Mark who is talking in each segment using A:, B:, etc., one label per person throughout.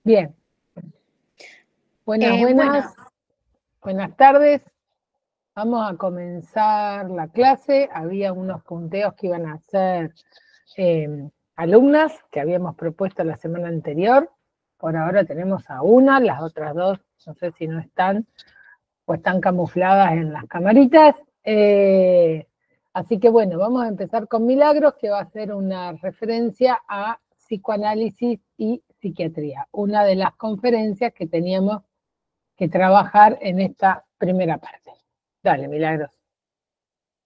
A: Bien, buenas,
B: Bueno,
A: buenas tardes. Vamos a comenzar la clase. Había unos punteos que iban a hacer alumnas que habíamos propuesto la semana anterior. Por ahora tenemos a una, las otras dos no sé si no están o están camufladas en las camaritas. Así que bueno, vamos a empezar con Milagros, que va a ser una referencia a psicoanálisis y psiquiatría, una de las conferencias que teníamos que trabajar en esta primera parte. Dale, Milagros.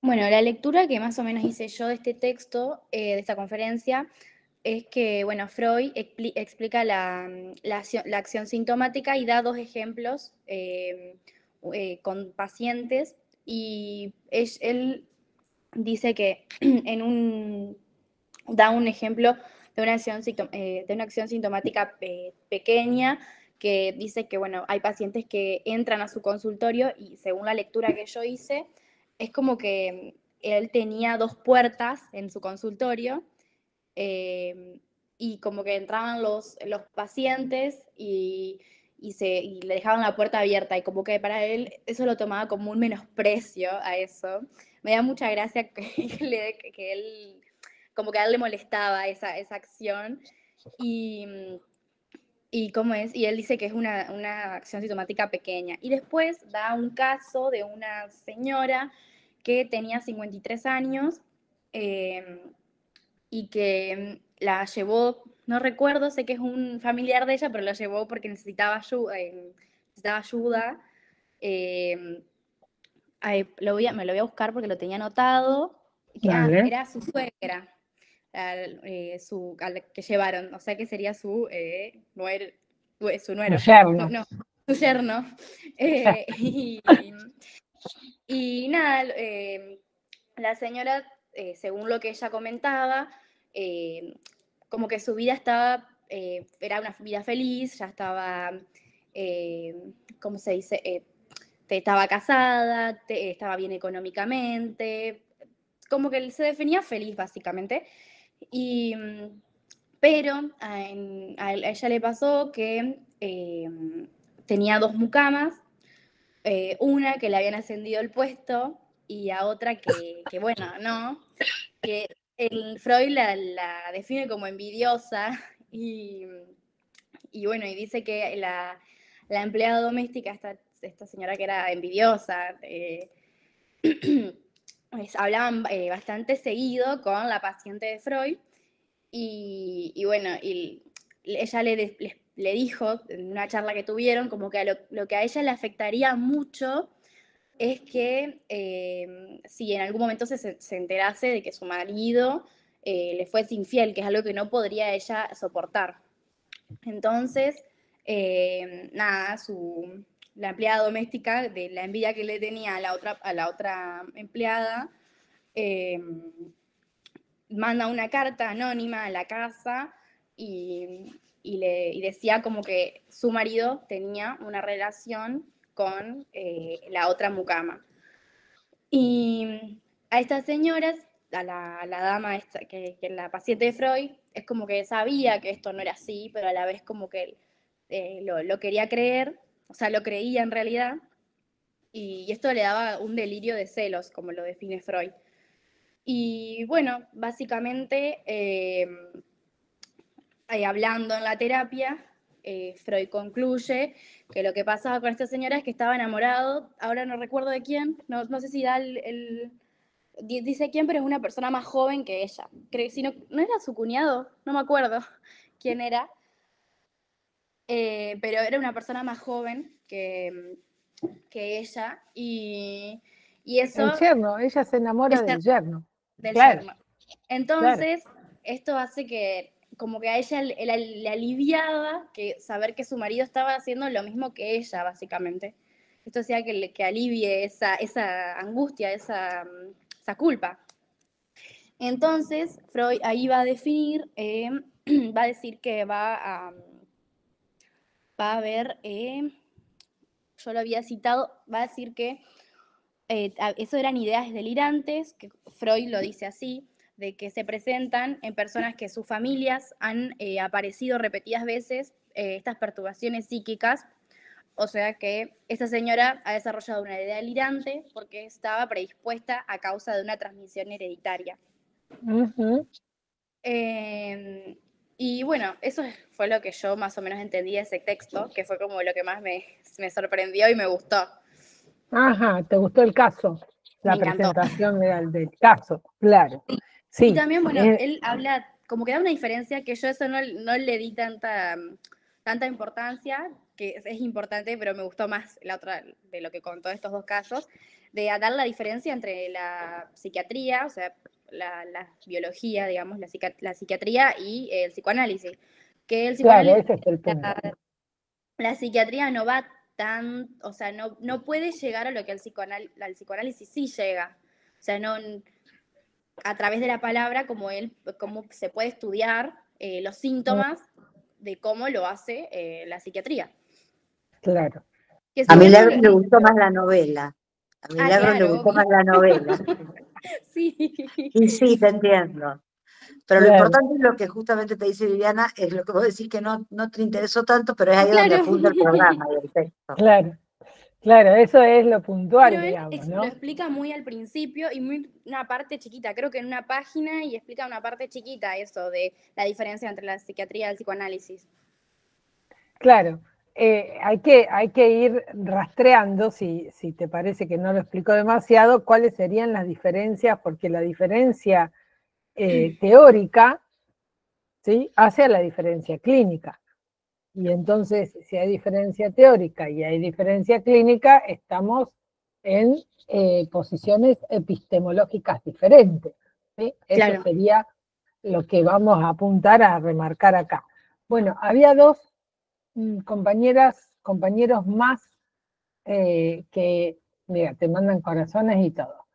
B: bueno, la lectura que más o menos hice yo de este texto, de esta conferencia, es que, bueno, Freud explica la acción sintomática y da dos ejemplos con pacientes y él dice que da un ejemplo de una acción sintomática pequeña que dice que, bueno, hay pacientes que entran a su consultorio y según la lectura que yo hice, es como que él tenía dos puertas en su consultorio eh, y como que entraban los pacientes y le dejaban la puerta abierta y como que para él eso lo tomaba como un menosprecio a eso. Me da mucha gracia que él, como que a él le molestaba esa acción y, cómo es, y él dice que es una acción sintomática pequeña. Y después da un caso de una señora que tenía 53 años eh, y que la llevó, no recuerdo, sé que es un familiar de ella, pero la llevó porque necesitaba ayuda. Eh, me lo voy a buscar porque lo tenía anotado.
A: Dale.
B: Era su suegra, a la que llevaron, o sea que sería su
A: Un
B: nuero, no,
A: yerno.
B: no, su yerno. Y, nada, la señora, según lo que ella comentaba, eh, como que su vida era una vida feliz, ya estaba, eh, ¿cómo se dice? Estaba casada, estaba bien económicamente, como que se definía feliz básicamente. Y, pero a ella le pasó que tenía dos mucamas, una que le habían ascendido el puesto y a otra que bueno, no, que el Freud la define como envidiosa y, bueno, y dice que la empleada doméstica, esta señora que era envidiosa, hablaban bastante seguido con la paciente de Freud y bueno, ella le dijo en una charla que tuvieron como que lo que a ella le afectaría mucho es que si en algún momento se enterase de que su marido le fuese infiel, que es algo que no podría ella soportar. Entonces, nada, la empleada doméstica, de la envidia que le tenía a la otra empleada, eh, manda una carta anónima a la casa y decía como que su marido tenía una relación con la otra mucama. Y a estas señoras, a la dama esta, que la paciente de Freud, es como que sabía que esto no era así, pero a la vez como que lo quería creer, o sea, lo creía en realidad, y esto le daba un delirio de celos, como lo define Freud. Y bueno, básicamente, hablando en la terapia, Freud concluye que lo que pasaba con esta señora es que estaba enamorado, ahora no recuerdo de quién, no sé si da dice quién, pero es una persona más joven que ella. Creo, si no, no era su cuñado, no me acuerdo quién era, pero era una persona más joven que ella y
A: El
B: eso
A: yerno, ella se
B: del
A: enamora del yerno. Claro,
B: yerno.
A: claro.
B: Entonces, esto hace que como que a ella le aliviaba que saber que su marido estaba haciendo lo mismo que ella, básicamente. Esto hacía que alivie esa angustia, esa culpa. Entonces, Freud ahí va a definir, va a decir que va a ver, yo lo había citado, va a decir que eso eran ideas delirantes, que Freud lo dice así, de que se presentan en personas que sus familias han aparecido repetidas veces estas perturbaciones psíquicas. O sea que esta señora ha desarrollado una idea delirante porque estaba predispuesta a causa de una transmisión hereditaria. Y bueno, eso fue lo que yo más o menos entendí de ese texto, que fue como lo que más me sorprendió y me gustó.
A: Ajá, ¿te gustó el caso? La presentación del caso, claro. Sí.
B: Y también, bueno, él habla, como que da una diferencia que yo eso no le di tanta importancia, que es importante, pero me gustó más la otra de lo que contó de estos dos casos, de dar la diferencia entre la psiquiatría, o sea, la biología, digamos, la psiquiatría y el psicoanálisis. Que el psicoanálisis,
A: claro, ese es el punto.
B: La psiquiatría no va tan, o sea, no puede llegar a lo que el psicoanálisis sí llega. O sea, no, a través de la palabra, cómo se puede estudiar los síntomas de cómo lo hace la psiquiatría.
A: Claro.
C: A Milagros le gustó más la novela. A Milagros le gustó más la novela.
B: Sí.
C: Y sí, te entiendo. Pero lo importante es lo que justamente te dice Viviana, es lo que vos decís que no te interesó tanto, pero es ahí donde apunta el programa y el texto.
A: Claro, eso es lo puntual,
B: pero
A: digamos, ¿no?
B: Lo explica muy al principio y una parte chiquita, creo que en una página, y explica una parte chiquita eso de la diferencia entre la psiquiatría y el psicoanálisis.
A: Claro, hay que ir rastreando, si te parece que no lo explico demasiado, cuáles serían las diferencias, porque la diferencia teórica, ¿sí?, hace a la diferencia clínica. Y entonces, si hay diferencia teórica y hay diferencia clínica, estamos en posiciones epistemológicas diferentes, ¿sí? Claro. Eso sería lo que vamos a apuntar a remarcar acá. Bueno, había dos compañeros más que, mira, te mandan corazones y todo,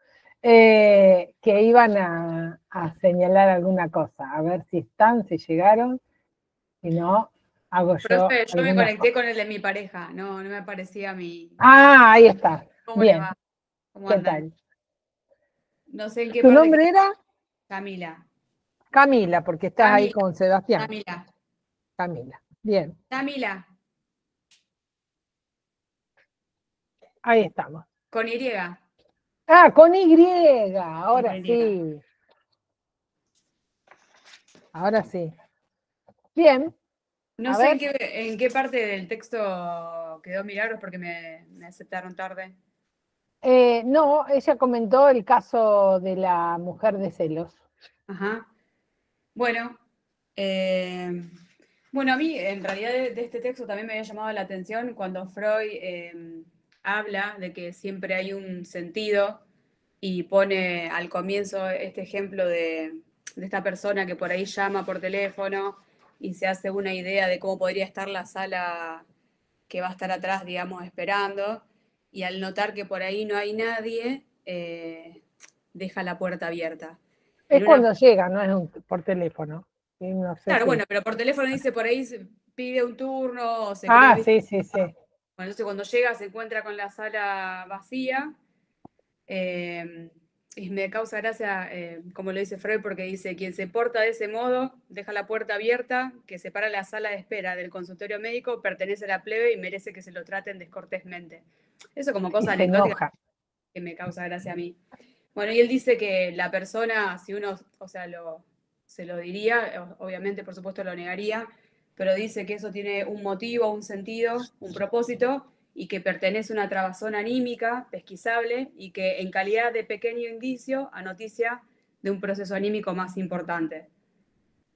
A: que iban a señalar alguna cosa, a ver si están, si llegaron, si no, hago
D: Profe, yo me conecté con el de mi pareja, no me aparecía mi...
A: Ah, ahí está.
D: ¿Cómo
A: bien.
D: le va? ¿Cómo
A: ¿Qué
D: andan?
A: tal?
D: No sé en qué
A: ¿Tu
D: parte
A: nombre era?
D: Camila.
A: Camila, porque estás ahí con Sebastián. Camila. Bien.
D: Camila.
A: Ahí estamos.
D: Con Y.
A: Ah, con Y. Ahora sí. Ahora sí. Bien.
D: No sé en qué parte del texto quedó Milagros porque me aceptaron tarde.
A: No, ella comentó el caso de la mujer de celos.
D: Ajá. Bueno, a mí en realidad de este texto también me había llamado la atención cuando Freud habla de que siempre hay un sentido y pone al comienzo este ejemplo de esta persona que por ahí llama por teléfono y se hace una idea de cómo podría estar la sala que va a estar atrás, digamos, esperando, y al notar que por ahí no hay nadie, deja la puerta abierta.
A: Es cuando llega, no es por teléfono. No sé
D: claro, bueno, pero por teléfono dice por ahí se pide un turno o se
A: sí.
D: Bueno, entonces cuando llega se encuentra con la sala vacía. Y me causa gracia, como lo dice Freud, porque dice, quien se porta de ese modo, deja la puerta abierta, que separa la sala de espera del consultorio médico, pertenece a la plebe y merece que se lo traten descortésmente. Eso como cosa anecdótica que me causa gracia a mí. Bueno, y él dice que la persona, si uno, o sea, se lo diría, obviamente, por supuesto, lo negaría, pero dice que eso tiene un motivo, un sentido, un propósito, y que pertenece a una trabazón anímica, pesquisable, y que en calidad de pequeño indicio a noticia de un proceso anímico más importante.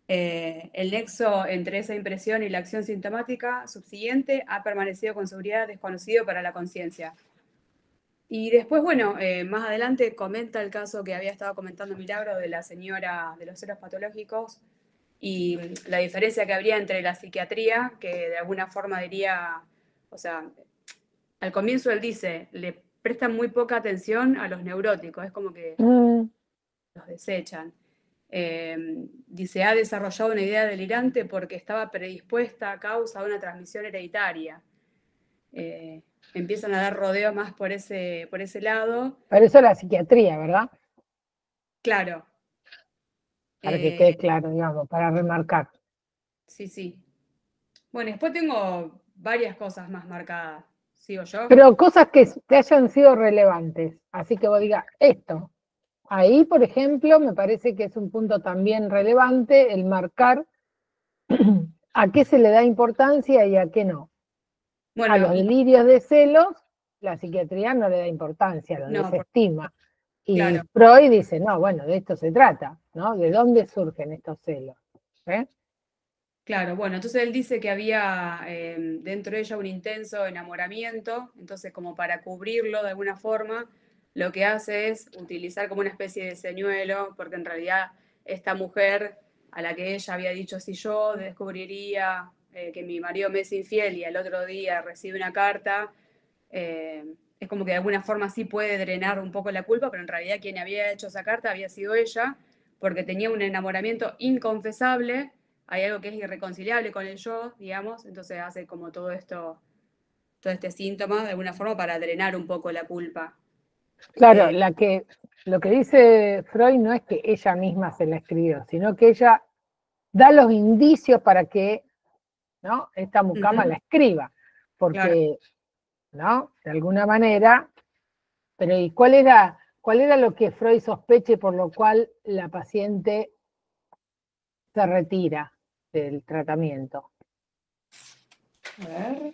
D: El nexo entre esa impresión y la acción sintomática subsiguiente ha permanecido con seguridad desconocido para la conciencia. Y después, bueno, más adelante comenta el caso que había estado comentando Milagro de la señora de los celos patológicos y la diferencia que habría entre la psiquiatría, que de alguna forma diría, o sea, al comienzo él dice, le prestan muy poca atención a los neuróticos, es como que los desechan. Dice, ha desarrollado una idea delirante porque estaba predispuesta a causa de una transmisión hereditaria. Empiezan a dar rodeo más por ese lado.
A: Pero eso es la psiquiatría, ¿verdad?
D: Claro.
A: Para que quede claro, digamos, para remarcar.
D: Sí. Bueno, después tengo varias cosas más marcadas. ¿Sigo yo?
A: Pero cosas que te hayan sido relevantes. Así que vos digas, esto. Ahí, por ejemplo, me parece que es un punto también relevante el marcar a qué se le da importancia y a qué no.
D: Bueno,
A: A los delirios de celos, la psiquiatría no le da importancia, lo
D: no,
A: desestima. Y
D: claro.
A: Freud dice, no, bueno, de esto se trata, ¿no? ¿De dónde surgen estos celos?
D: Claro, bueno, entonces él dice que había dentro de ella un intenso enamoramiento, entonces como para cubrirlo de alguna forma, lo que hace es utilizar como una especie de señuelo, porque en realidad esta mujer a la que ella había dicho, si yo descubriría que mi marido me es infiel y al otro día recibe una carta, es como que de alguna forma sí puede drenar un poco la culpa, pero en realidad quien había hecho esa carta había sido ella, porque tenía un enamoramiento inconfesable. Hay algo que es irreconciliable con el yo, digamos, entonces hace como todo esto, todo este síntoma de alguna forma para drenar un poco la culpa.
A: Claro, lo que dice Freud no es que ella misma se la escribió, sino que ella da los indicios para que, ¿no?, esta mucama la escriba, porque, ¿no?, de alguna manera, pero ¿y cuál era lo que Freud sospeche por lo cual la paciente se retira del tratamiento?
D: A ver.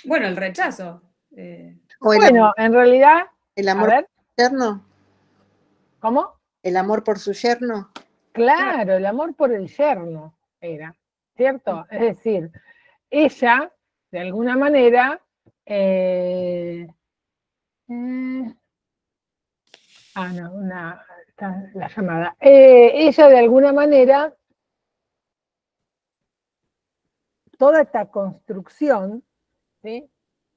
D: Bueno, el rechazo.
A: Bueno, en realidad,
E: el amor por su yerno.
A: ¿Cómo?
E: El amor por su yerno.
A: Claro, el amor por el yerno era, ¿cierto? Es decir, ella, de alguna manera, está la llamada. Ella, de alguna manera, toda esta construcción, ¿sí?,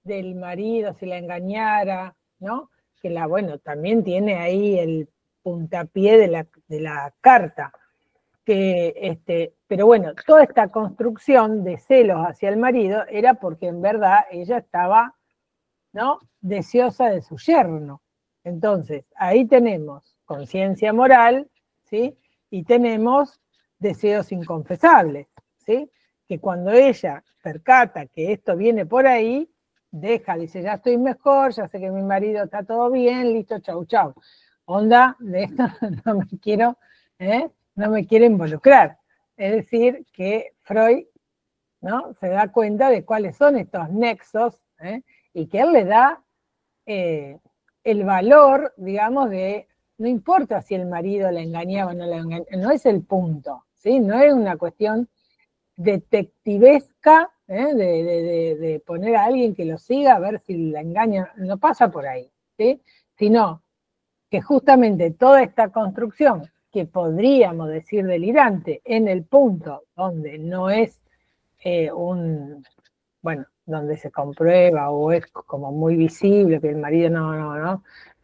A: del marido, si la engañara, ¿no? Que bueno, también tiene ahí el puntapié de la carta. Pero bueno, toda esta construcción de celos hacia el marido era porque en verdad ella estaba, ¿no?, deseosa de su yerno. Entonces, ahí tenemos conciencia moral, ¿sí?, y tenemos deseos inconfesables, ¿sí?, que cuando ella percata que esto viene por ahí, dice, ya estoy mejor, ya sé que mi marido está todo bien, listo, chau, chau. Onda, de esto no me quiero, no me quiero involucrar. Es decir, que Freud, ¿no?, se da cuenta de cuáles son estos nexos, y que él le da el valor, digamos, de, no importa si el marido la engañaba o no la engañaba, no es el punto, ¿sí? No es una cuestión detectivesca, de poner a alguien que lo siga a ver si la engaña, no pasa por ahí, ¿sí?, sino que justamente toda esta construcción, que podríamos decir delirante, en el punto donde no es donde se comprueba o es como muy visible que el marido no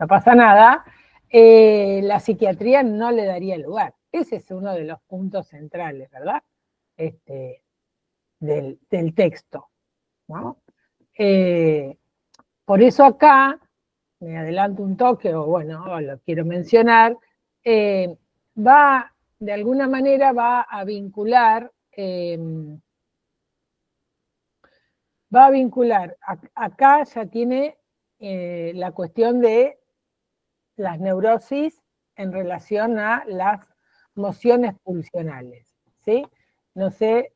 A: pasa nada, la psiquiatría no le daría lugar. Ese es uno de los puntos centrales, ¿verdad?, del texto, ¿no? Por eso acá, me adelanto un toque, o lo quiero mencionar, de alguna manera va a vincular, acá ya tiene la cuestión de las neurosis en relación a las mociones pulsionales, ¿sí? No sé,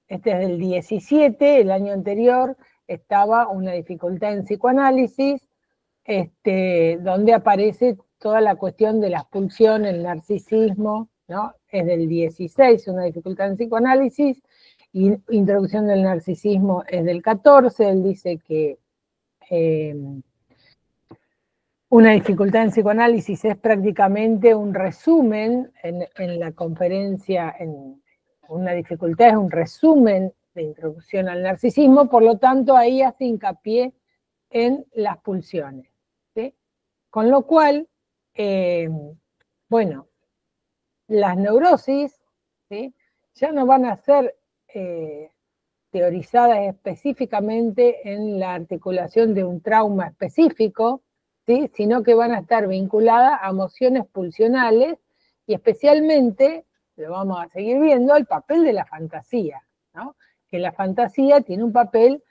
A: este es del 17, el año anterior estaba una dificultad en psicoanálisis, donde aparece toda la cuestión de las pulsiones, el narcisismo, ¿no? Es del 16, una dificultad en psicoanálisis, y introducción del narcisismo es del 14, él dice que una dificultad en psicoanálisis es prácticamente un resumen en la conferencia, una dificultad es un resumen de introducción al narcisismo, por lo tanto ahí hace hincapié en las pulsiones, ¿sí? Con lo cual, las neurosis, ¿sí?, ya no van a ser teorizadas específicamente en la articulación de un trauma específico, ¿sí?, sino que van a estar vinculadas a emociones pulsionales y especialmente lo vamos a seguir viendo, el papel de la fantasía, ¿no? Que la fantasía tiene un papel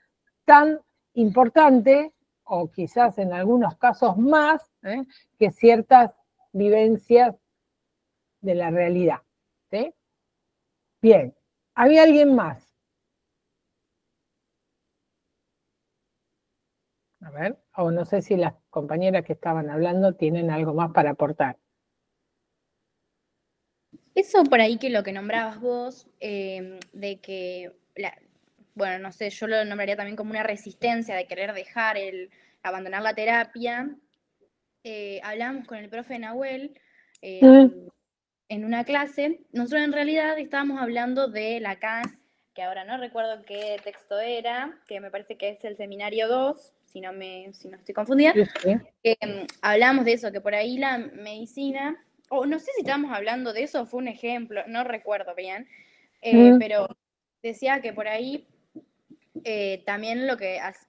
A: tan importante, o quizás en algunos casos más, que ciertas vivencias de la realidad. ¿Sí? Bien, ¿había alguien más? A ver, o no sé si las compañeras que estaban hablando tienen algo más para aportar.
B: Eso por ahí que lo que nombrabas vos, de que, bueno, no sé, yo lo nombraría también como una resistencia de querer dejar abandonar la terapia. Hablábamos con el profe Nahuel en una clase. Nosotros en realidad estábamos hablando de Lacan, que ahora no recuerdo qué texto era, que me parece que es el seminario 2, si no estoy confundida.
A: Sí.
B: Hablamos de eso, que por ahí la medicina, o no sé si estábamos hablando de eso, fue un ejemplo, no recuerdo bien, pero decía que por ahí también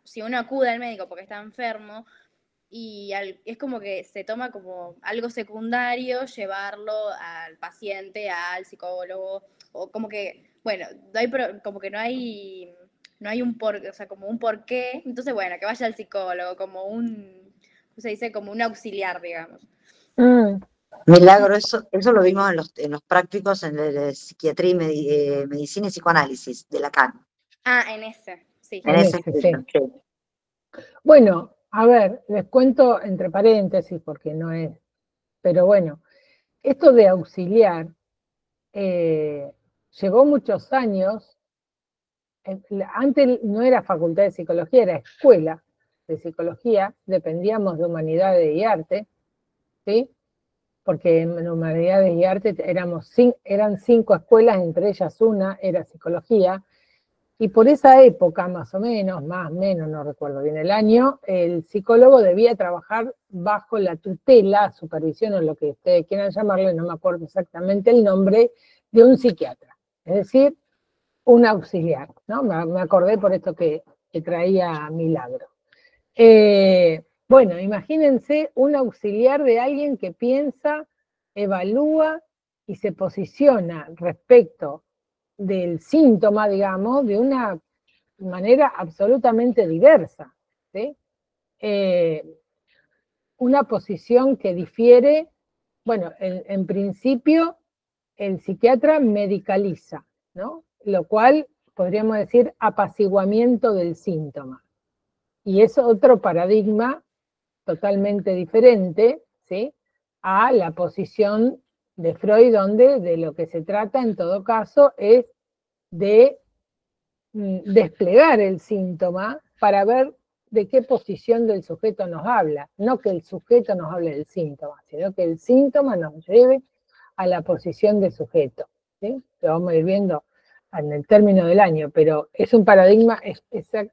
B: si uno acude al médico porque está enfermo, y es como que se toma como algo secundario llevarlo al paciente, al psicólogo, o como que, bueno, como que no hay o sea, como un porqué, entonces bueno, que vaya al psicólogo, como ¿cómo se dice? Como un auxiliar, digamos.
C: Milagro, eso lo vimos en los prácticos en psiquiatría y medicina y psicoanálisis de Lacan.
B: En ese, sí.
C: En ese
A: sí. Bueno, a ver, les cuento entre paréntesis porque no es, pero bueno, esto de auxiliar llegó muchos años, antes no era facultad de psicología, era escuela de psicología, dependíamos de humanidades y arte, ¿sí? Porque en humanidades y arte eran 5 escuelas, entre ellas una era psicología, y por esa época, más o menos, no recuerdo bien el año, el psicólogo debía trabajar bajo la tutela, supervisión o lo que ustedes quieran llamarle, no me acuerdo exactamente el nombre, de un psiquiatra. Es decir, un auxiliar, ¿no? Me acordé por esto que traía Milagro. Bueno, imagínense un auxiliar de alguien que piensa, evalúa y se posiciona respecto del síntoma, digamos, de una manera absolutamente diversa, ¿sí? Una posición que difiere, bueno, en principio el psiquiatra medicaliza, ¿no? Lo cual podríamos decir apaciguamiento del síntoma. Y es otro paradigma totalmente diferente, ¿sí? A la posición de Freud, donde de lo que se trata en todo caso es de desplegar el síntoma para ver de qué posición del sujeto nos habla, no que el sujeto nos hable del síntoma, sino que el síntoma nos lleve a la posición de sujeto, ¿sí? Lo vamos a ir viendo en el término del año, pero es un paradigma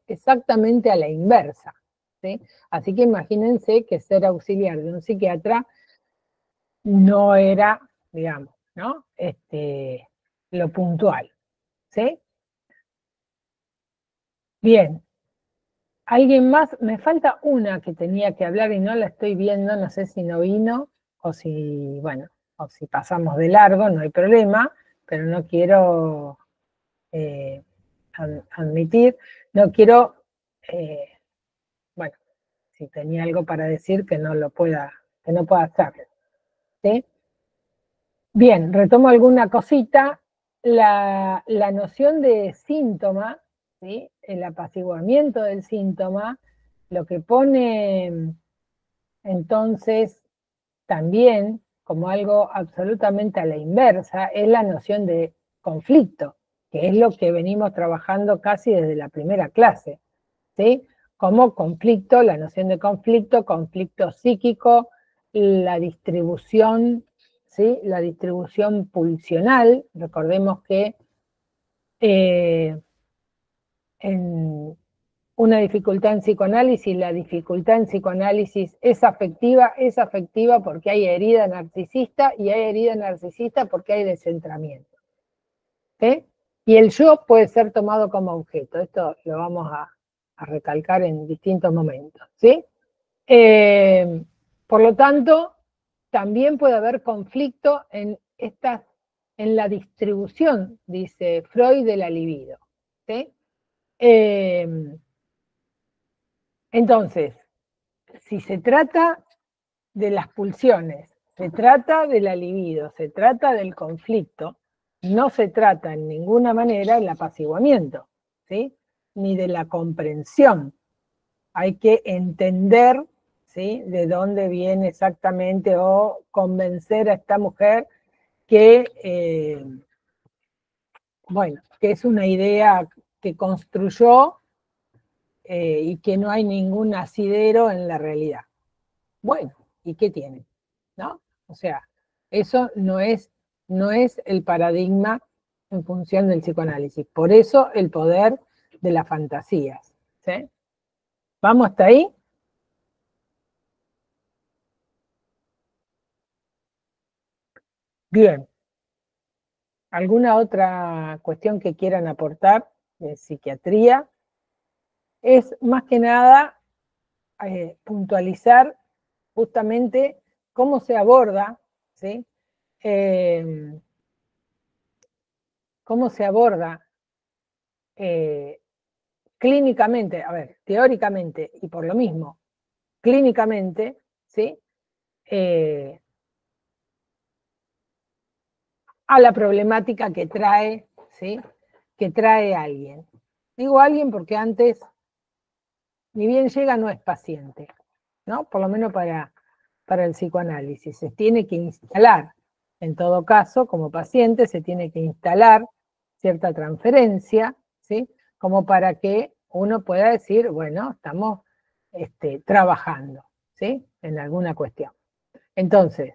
A: exactamente a la inversa, ¿sí? Así que imagínense que ser auxiliar de un psiquiatra no era, digamos, ¿no? Lo puntual, ¿sí? Bien. ¿Alguien más? Me falta una que tenía que hablar y no la estoy viendo, no sé si no vino o si, bueno, o si pasamos de largo, no hay problema, pero no quiero admitir, no quiero, bueno, si tenía algo para decir que no pueda hacerlo, ¿sí? Bien, retomo alguna cosita. La noción de síntoma, ¿sí? El apaciguamiento del síntoma, lo que pone entonces también como algo absolutamente a la inversa es la noción de conflicto, que es lo que venimos trabajando casi desde la primera clase, ¿sí? Como conflicto, la noción de conflicto psíquico, la distribución, ¿sí? La distribución pulsional. Recordemos que en una dificultad en psicoanálisis, la dificultad en psicoanálisis es afectiva porque hay herida narcisista y hay herida narcisista porque hay descentramiento, ¿sí? Y el yo puede ser tomado como objeto, esto lo vamos a recalcar en distintos momentos, ¿sí? Por lo tanto, también puede haber conflicto en en la distribución, dice Freud, de la libido. ¿Sí? Entonces, si se trata de las pulsiones, se trata de la libido, se trata del conflicto, no se trata en ninguna manera del apaciguamiento, ¿sí? Ni de la comprensión. Hay que entender, ¿sí?, de dónde viene exactamente, o convencer a esta mujer que, bueno, que es una idea que construyó y que no hay ningún asidero en la realidad. Bueno, ¿y qué tiene? ¿No? O sea, eso no es el paradigma en función del psicoanálisis. Por eso el poder de las fantasías. ¿Sí? ¿Vamos hasta ahí? Bien. ¿Alguna otra cuestión que quieran aportar de psiquiatría? Es más que nada puntualizar justamente cómo se aborda, ¿sí? Cómo se aborda clínicamente, a ver, teóricamente y por lo mismo, clínicamente, ¿sí? A la problemática que trae, ¿sí?, que trae alguien. Digo alguien porque antes, ni bien llega, no es paciente, ¿no? Por lo menos para el psicoanálisis. Se tiene que instalar, en todo caso, como paciente, se tiene que instalar cierta transferencia, ¿sí?, como para que uno pueda decir, bueno, estamos trabajando, ¿sí?, en alguna cuestión. Entonces,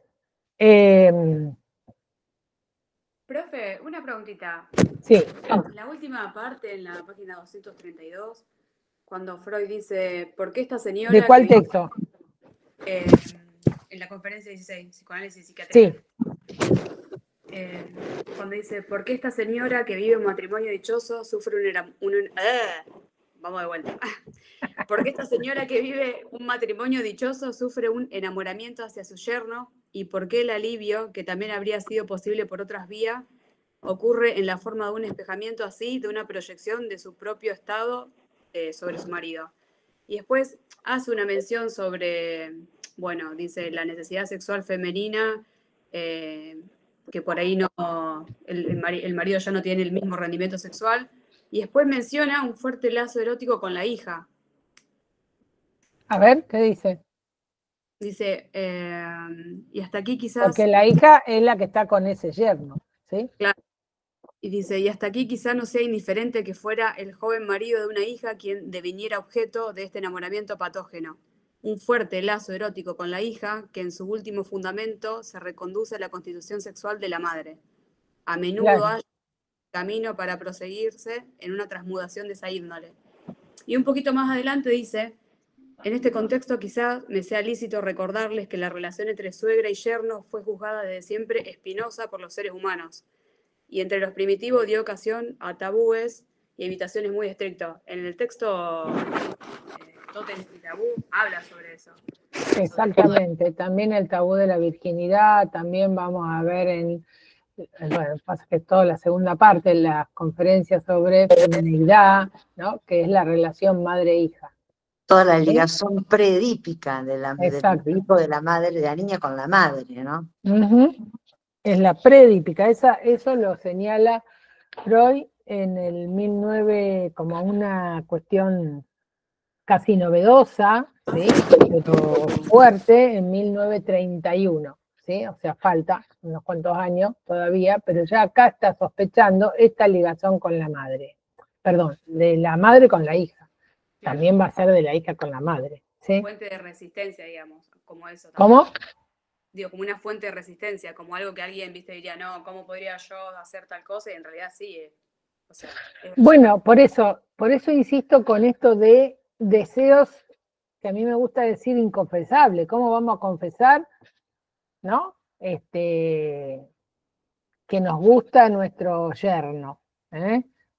D: profe, una preguntita.
A: sí.
D: En la última parte, en la página 232, cuando Freud dice, ¿por qué esta señora...
A: ¿De cuál texto?
D: En la conferencia 16, Psicoanálisis y Psiquiatría.
A: Sí.
D: Cuando dice, ¿por qué esta señora que vive un matrimonio dichoso sufre vamos de vuelta. ¿Por qué esta señora que vive un matrimonio dichoso sufre un enamoramiento hacia su yerno? ¿Y por qué el alivio, que también habría sido posible por otras vías, ocurre en la forma de un espejamiento así, de una proyección de su propio estado sobre su marido? Y después hace una mención sobre, bueno, dice, la necesidad sexual femenina, que por ahí no, el marido ya no tiene el mismo rendimiento sexual, y después menciona un fuerte lazo erótico con la hija.
A: A ver, ¿qué dice?
D: Dice, y hasta aquí quizás...
A: Porque la hija es la que está con ese yerno, ¿sí?
D: Claro. Y dice, y hasta aquí quizás no sea indiferente que fuera el joven marido de una hija quien deviniera objeto de este enamoramiento patógeno. Un fuerte lazo erótico con la hija que en su último fundamento se reconduce a la constitución sexual de la madre. A menudo
A: Claro.
D: hay camino para proseguirse en una transmudación de esa índole. Y un poquito más adelante dice, en este contexto quizás me sea lícito recordarles que la relación entre suegra y yerno fue juzgada desde siempre espinosa por los seres humanos, y entre los primitivos dio ocasión a tabúes y evitaciones muy estrictos. En el texto Tótems y Tabú habla sobre eso.
A: Exactamente, también el tabú de la virginidad, también vamos a ver bueno, pasa que es toda la segunda parte, en las conferencias sobre feminidad, ¿no?, que es la relación madre-hija.
C: Toda la ligación predípica del
A: Exacto.
C: hijo de la madre, de la niña con la madre, ¿no?
A: Es la predípica, eso lo señala Freud en el 1900 como una cuestión casi novedosa, ¿sí?, pero fuerte, en 1931, ¿sí? O sea, falta unos cuantos años todavía, pero ya acá está sospechando esta ligación con la madre. Perdón, de la madre con la hija. También va a ser de la hija con la madre, ¿sí?
D: Fuente de resistencia, digamos, como eso. También.
A: ¿Cómo?
D: Digo, como una fuente de resistencia, como algo que alguien, viste, diría, no, ¿cómo podría yo hacer tal cosa? Y en realidad sí. O sea,
A: bueno, por eso insisto con esto de deseos, que a mí me gusta decir inconfesable. ¿Cómo vamos a confesar, no? Que nos gusta nuestro yerno,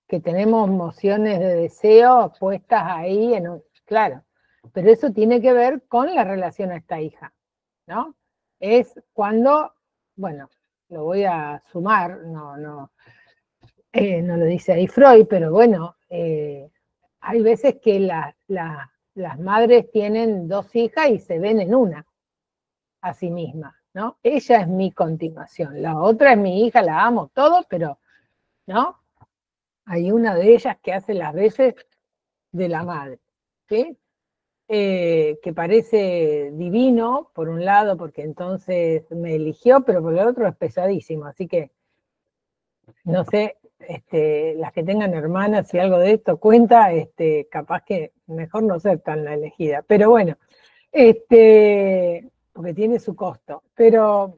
A: que tenemos mociones de deseo puestas ahí, claro, pero eso tiene que ver con la relación a esta hija, ¿no? Es cuando, bueno, lo voy a sumar, no lo dice ahí Freud, pero bueno, hay veces que las madres tienen 2 hijas y se ven en una a sí misma, ¿no? Ella es mi continuación, la otra es mi hija, la amo, todo, pero, ¿no? Hay una de ellas que hace las veces de la madre, ¿sí? Que parece divino, por un lado, porque entonces me eligió, pero por el otro es pesadísimo, así que, no sé, las que tengan hermanas, si algo de esto cuenta, capaz que mejor no ser tan la elegida, pero bueno, porque tiene su costo, pero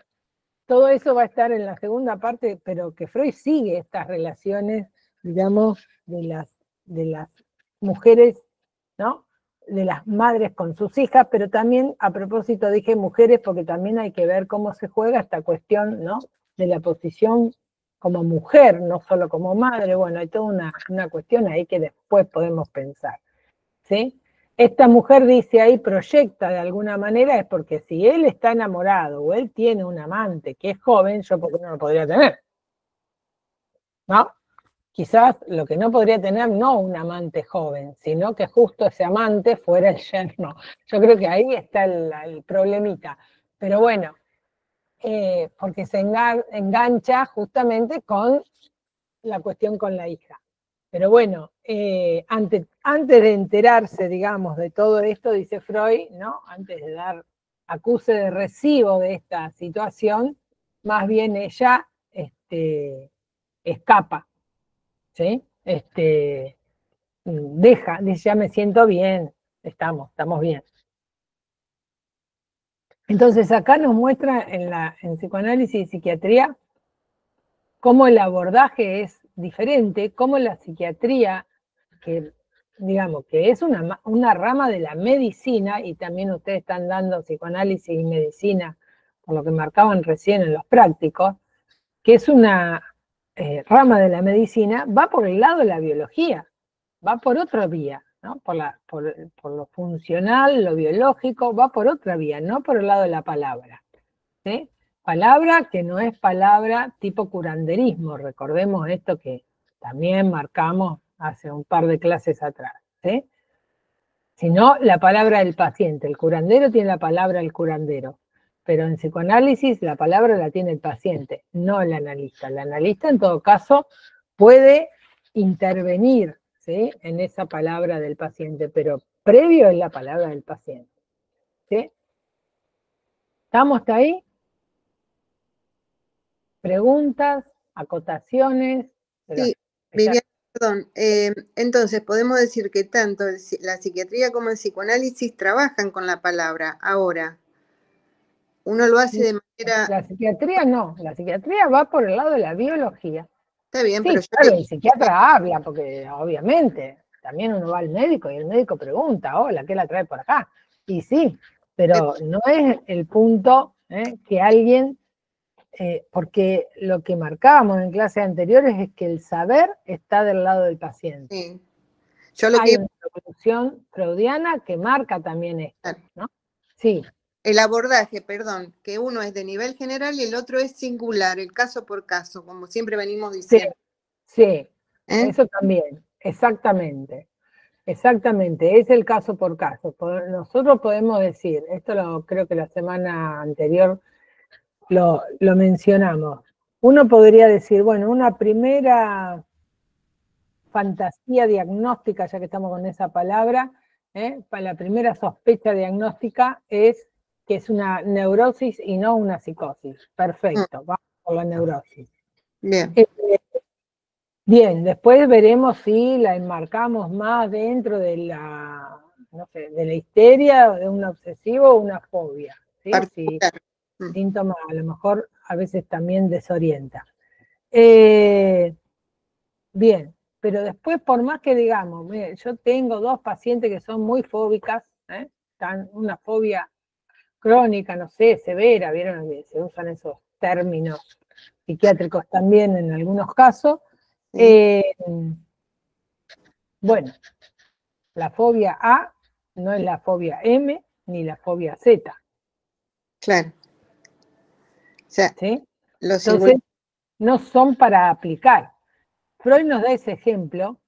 A: todo eso va a estar en la segunda parte, pero que Freud sigue estas relaciones, digamos, de las mujeres, ¿no? De las madres con sus hijas, pero también, a propósito dije mujeres, porque también hay que ver cómo se juega esta cuestión, ¿no? De la posición como mujer, no solo como madre. Bueno, hay toda una cuestión ahí que después podemos pensar, ¿sí? Esta mujer dice ahí, proyecta de alguna manera, es porque si él está enamorado o él tiene un amante que es joven, yo por qué no lo podría tener, ¿no? Quizás lo que no podría tener no un amante joven, sino que justo ese amante fuera el yerno. Yo creo que ahí está el problemita. Pero bueno, porque se engancha justamente con la cuestión con la hija. Pero bueno, antes de enterarse, digamos, de todo esto, dice Freud, ¿no? Antes de dar acuse de recibo de esta situación, más bien ella escapa, ¿sí? Dice, ya me siento bien, estamos bien. Entonces acá nos muestra en psicoanálisis y psiquiatría cómo el abordaje es diferente, cómo la psiquiatría, que digamos que es una rama de la medicina, y también ustedes están dando psicoanálisis y medicina, por lo que marcaban recién en los prácticos, que es una rama de la medicina, va por el lado de la biología, va por otra vía, ¿no? Por lo funcional, lo biológico, va por otra vía, no por el lado de la palabra, ¿sí? Palabra que no es palabra tipo curanderismo, recordemos esto que también marcamos hace un par de clases atrás, ¿sí? Sino la palabra del paciente. El curandero tiene la palabra del curandero, pero en psicoanálisis la palabra la tiene el paciente, no el analista. El analista en todo caso puede intervenir, ¿sí? En esa palabra del paciente, pero previo es la palabra del paciente, ¿sí? ¿Estamos hasta ahí? ¿Preguntas? ¿Acotaciones?
E: Sí, Viviana, perdón. Entonces, podemos decir que tanto la psiquiatría como el psicoanálisis trabajan con la palabra. Ahora, uno lo hace de manera...
A: La psiquiatría no, la psiquiatría va por el lado de la biología.
E: Está bien,
A: Sí,
E: pero yo
A: claro, el psiquiatra habla, porque obviamente también uno va al médico y el médico pregunta, hola, ¿qué la trae por acá? Y sí, pero no es el punto que alguien, porque lo que marcábamos en clases anteriores es que el saber está del lado del paciente.
E: Sí. Yo lo
A: Hay
E: que...
A: una evolución freudiana que marca también esto, ¿no? Sí.
E: El abordaje, perdón, que uno es de nivel general y el otro es singular, el caso por caso, como siempre venimos diciendo.
A: Sí, eso también, exactamente. Exactamente, es el caso por caso. Nosotros podemos decir, esto creo que la semana anterior lo mencionamos, uno podría decir, bueno, una primera fantasía diagnóstica, ya que estamos con esa palabra, para la primera sospecha diagnóstica es que es una neurosis y no una psicosis. Perfecto, vamos por la neurosis.
E: Bien.
A: Bien, después veremos si la enmarcamos más dentro de la, no sé, de la histeria, de un obsesivo o una fobia, ¿sí? Si síntomas a lo mejor a veces también desorienta. Bien, pero después por más que digamos, mire, yo tengo 2 pacientes que son muy fóbicas, una fobia crónica, no sé, severa, vieron que se usan esos términos psiquiátricos también en algunos casos. Bueno, la fobia A no es la fobia M ni la fobia Z.
E: Claro. O sea,
A: ¿sí? Entonces, no son para aplicar. Freud nos da ese ejemplo,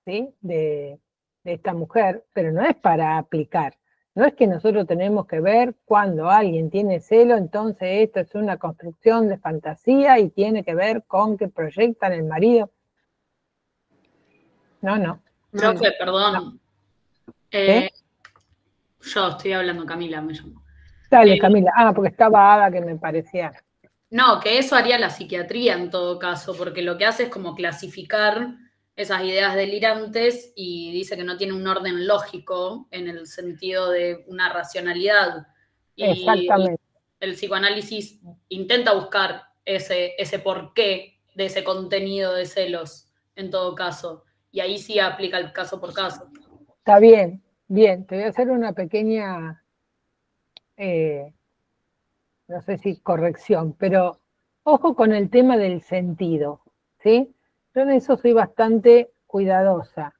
A: ¿sí?, de esta mujer, pero no es para aplicar. No es que nosotros tenemos que ver cuando alguien tiene celo, entonces esto es una construcción de fantasía y tiene que ver con que proyectan el marido. No.
F: Profe, perdón.
A: No.
F: Yo estoy hablando, Camila me llamo.
A: Dale, Camila. Porque estaba Ada, que me parecía.
F: No, que eso haría la psiquiatría en todo caso, porque lo que hace es como clasificar esas ideas delirantes y dice que no tiene un orden lógico en el sentido de una racionalidad. Y
A: exactamente.
F: El psicoanálisis intenta buscar ese porqué de ese contenido de celos en todo caso. Y ahí sí aplica el caso por caso.
A: Está bien, bien. Te voy a hacer una pequeña, no sé si corrección, pero ojo con el tema del sentido, ¿sí? Yo en eso soy bastante cuidadosa.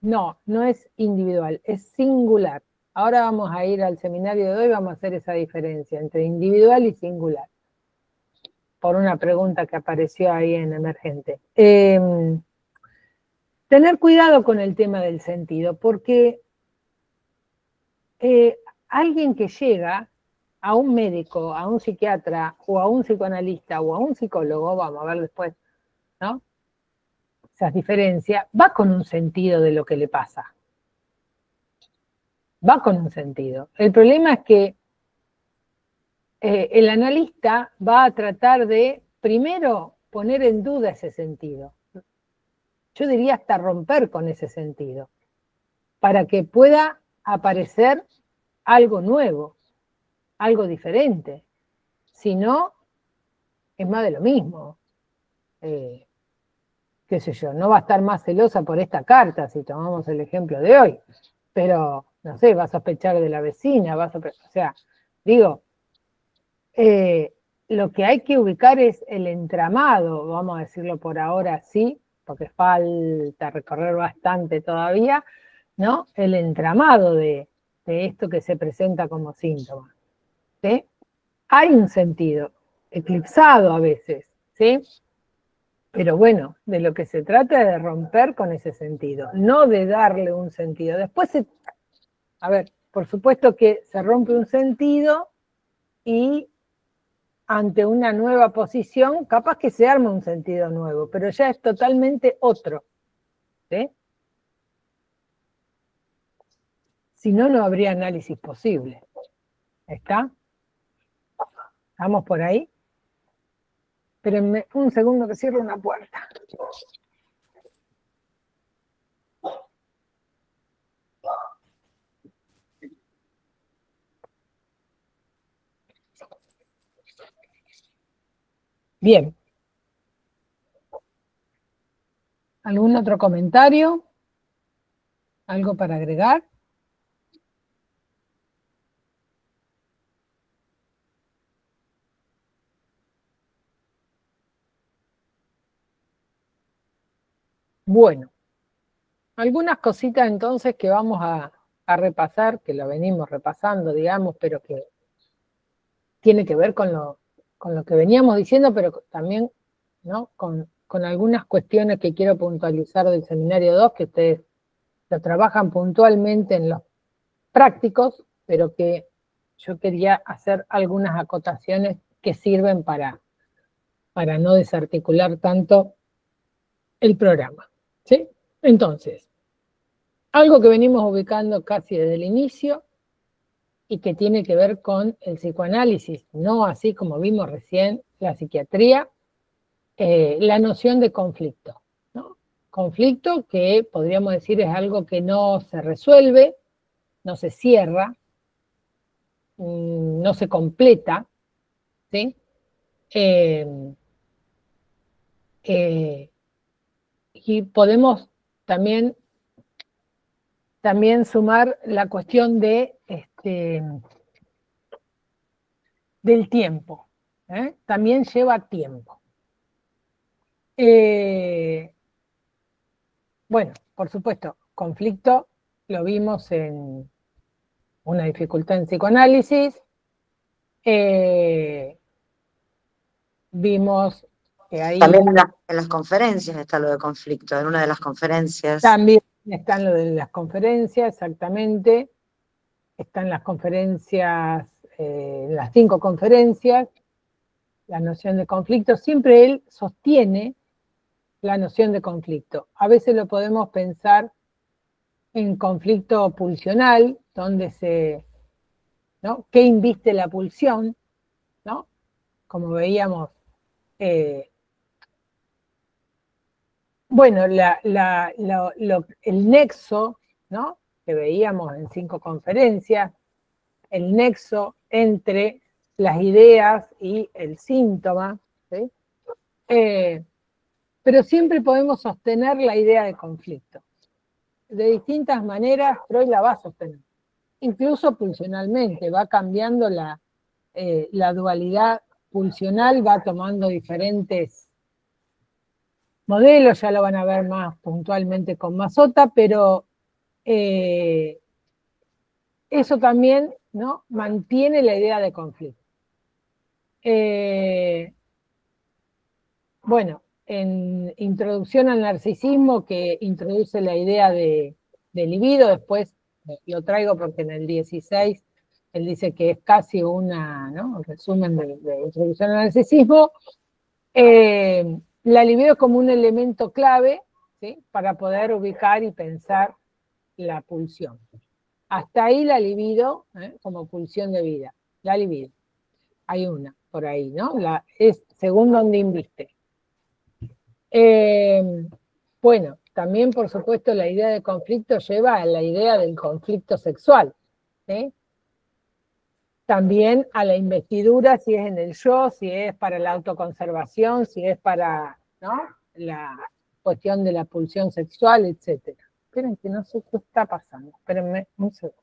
A: No es individual, es singular. Ahora vamos a ir al seminario de hoy, vamos a hacer esa diferencia entre individual y singular, por una pregunta que apareció ahí en Emergente. Tener cuidado con el tema del sentido, porque alguien que llega a un médico, a un psiquiatra, o a un psicoanalista, o a un psicólogo, vamos a ver después, ¿no?, esas diferencias, va con un sentido de lo que le pasa. Va con un sentido. El problema es que el analista va a tratar de, primero, poner en duda ese sentido. Yo diría hasta romper con ese sentido, para que pueda aparecer algo nuevo, algo diferente. Si no, es más de lo mismo. Qué sé yo, no va a estar más celosa por esta carta, si tomamos el ejemplo de hoy, pero, no sé, va a sospechar de la vecina, o sea, digo, lo que hay que ubicar es el entramado, vamos a decirlo por ahora sí, porque falta recorrer bastante todavía, ¿no? El entramado de esto que se presenta como síntoma, ¿sí? Hay un sentido, eclipsado a veces, ¿sí? Pero bueno, de lo que se trata es de romper con ese sentido, no de darle un sentido. Después, a ver, por supuesto que se rompe un sentido y ante una nueva posición, capaz que se arma un sentido nuevo, pero ya es totalmente otro, ¿sí? Si no, no habría análisis posible. ¿Está? ¿Estamos por ahí? Espérenme un segundo que cierro una puerta. Bien. ¿Algún otro comentario? ¿Algo para agregar? Bueno, algunas cositas entonces que vamos a repasar, que lo venimos repasando, digamos, pero que tiene que ver con lo que veníamos diciendo, pero también, ¿no?, con algunas cuestiones que quiero puntualizar del seminario 2, que ustedes lo trabajan puntualmente en los prácticos, pero que yo quería hacer algunas acotaciones que sirven para no desarticular tanto el programa, ¿sí? Entonces, algo que venimos ubicando casi desde el inicio y que tiene que ver con el psicoanálisis, no así como vimos recién la psiquiatría, la noción de conflicto, ¿no? Conflicto que podríamos decir es algo que no se resuelve, no se cierra, no se completa, ¿sí? Y podemos también sumar la cuestión de del tiempo, ¿eh? También lleva tiempo. Bueno, por supuesto, conflicto lo vimos en una dificultad en psicoanálisis, vimos que ahí
C: También en las conferencias está lo de conflicto, en una de las conferencias.
A: también están lo de las conferencias, exactamente. Están las conferencias, las 5 conferencias, la noción de conflicto. Siempre él sostiene la noción de conflicto. A veces lo podemos pensar en conflicto pulsional, donde ¿no? ¿Qué inviste la pulsión? ¿No? Como veíamos, bueno, el nexo, ¿no? Que veíamos en 5 conferencias, el nexo entre las ideas y el síntoma, ¿sí? Pero siempre podemos sostener la idea de conflicto. De distintas maneras, Freud la va a sostener. Incluso pulsionalmente, va cambiando la dualidad pulsional, va tomando diferentes modelos, ya lo van a ver más puntualmente con Mazzotta, pero eso también, ¿no? Mantiene la idea de conflicto. Bueno, en Introducción al Narcisismo, que introduce la idea de libido, después lo traigo porque en el 16 él dice que es casi un resumen de Introducción al Narcisismo. La libido es como un elemento clave, ¿sí? Para poder ubicar y pensar la pulsión. Hasta ahí la libido, como pulsión de vida. La libido. Hay una por ahí, ¿no? Es según donde inviste. Bueno, también por supuesto la idea de conflicto lleva a la idea del conflicto sexual, ¿sí? También a la investidura, si es en el yo, si es para la autoconservación, si es para, ¿no? La cuestión de la pulsión sexual, etc. Esperen que no sé qué está pasando, espérenme un segundo.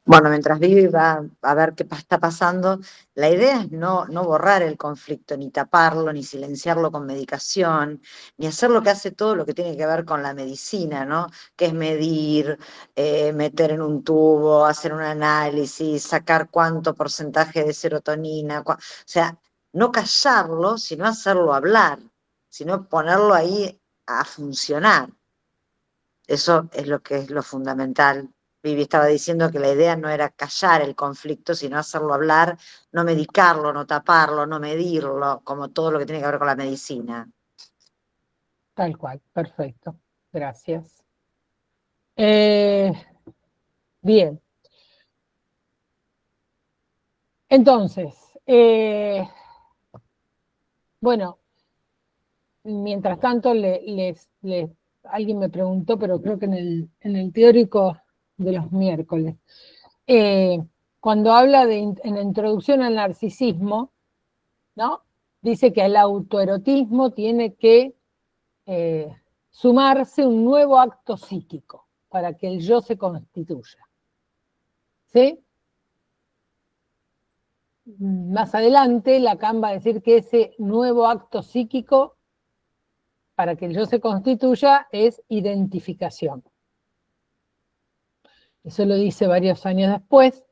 C: Bueno, mientras Vivi va a ver qué está pasando, la idea es no borrar el conflicto, ni taparlo, ni silenciarlo con medicación, ni hacer lo que hace todo lo que tiene que ver con la medicina, ¿no? Que es medir, meter en un tubo, hacer un análisis, sacar cuánto porcentaje de serotonina, o sea, no callarlo, sino hacerlo hablar, sino ponerlo ahí a funcionar. Eso es lo que es lo fundamental. Vivi estaba diciendo que la idea no era callar el conflicto, sino hacerlo hablar, no medicarlo, no taparlo, no medirlo, como todo lo que tiene que ver con la medicina.
A: Tal cual, perfecto. Gracias. Bien. Entonces, bueno, mientras tanto alguien me preguntó, pero creo que en el teórico de los miércoles, cuando habla en la introducción al narcisismo, ¿no? Dice que al autoerotismo tiene que sumarse un nuevo acto psíquico para que el yo se constituya. ¿Sí? Más adelante Lacan va a decir que ese nuevo acto psíquico para que el yo se constituya es identificación. Eso lo dice varios años después,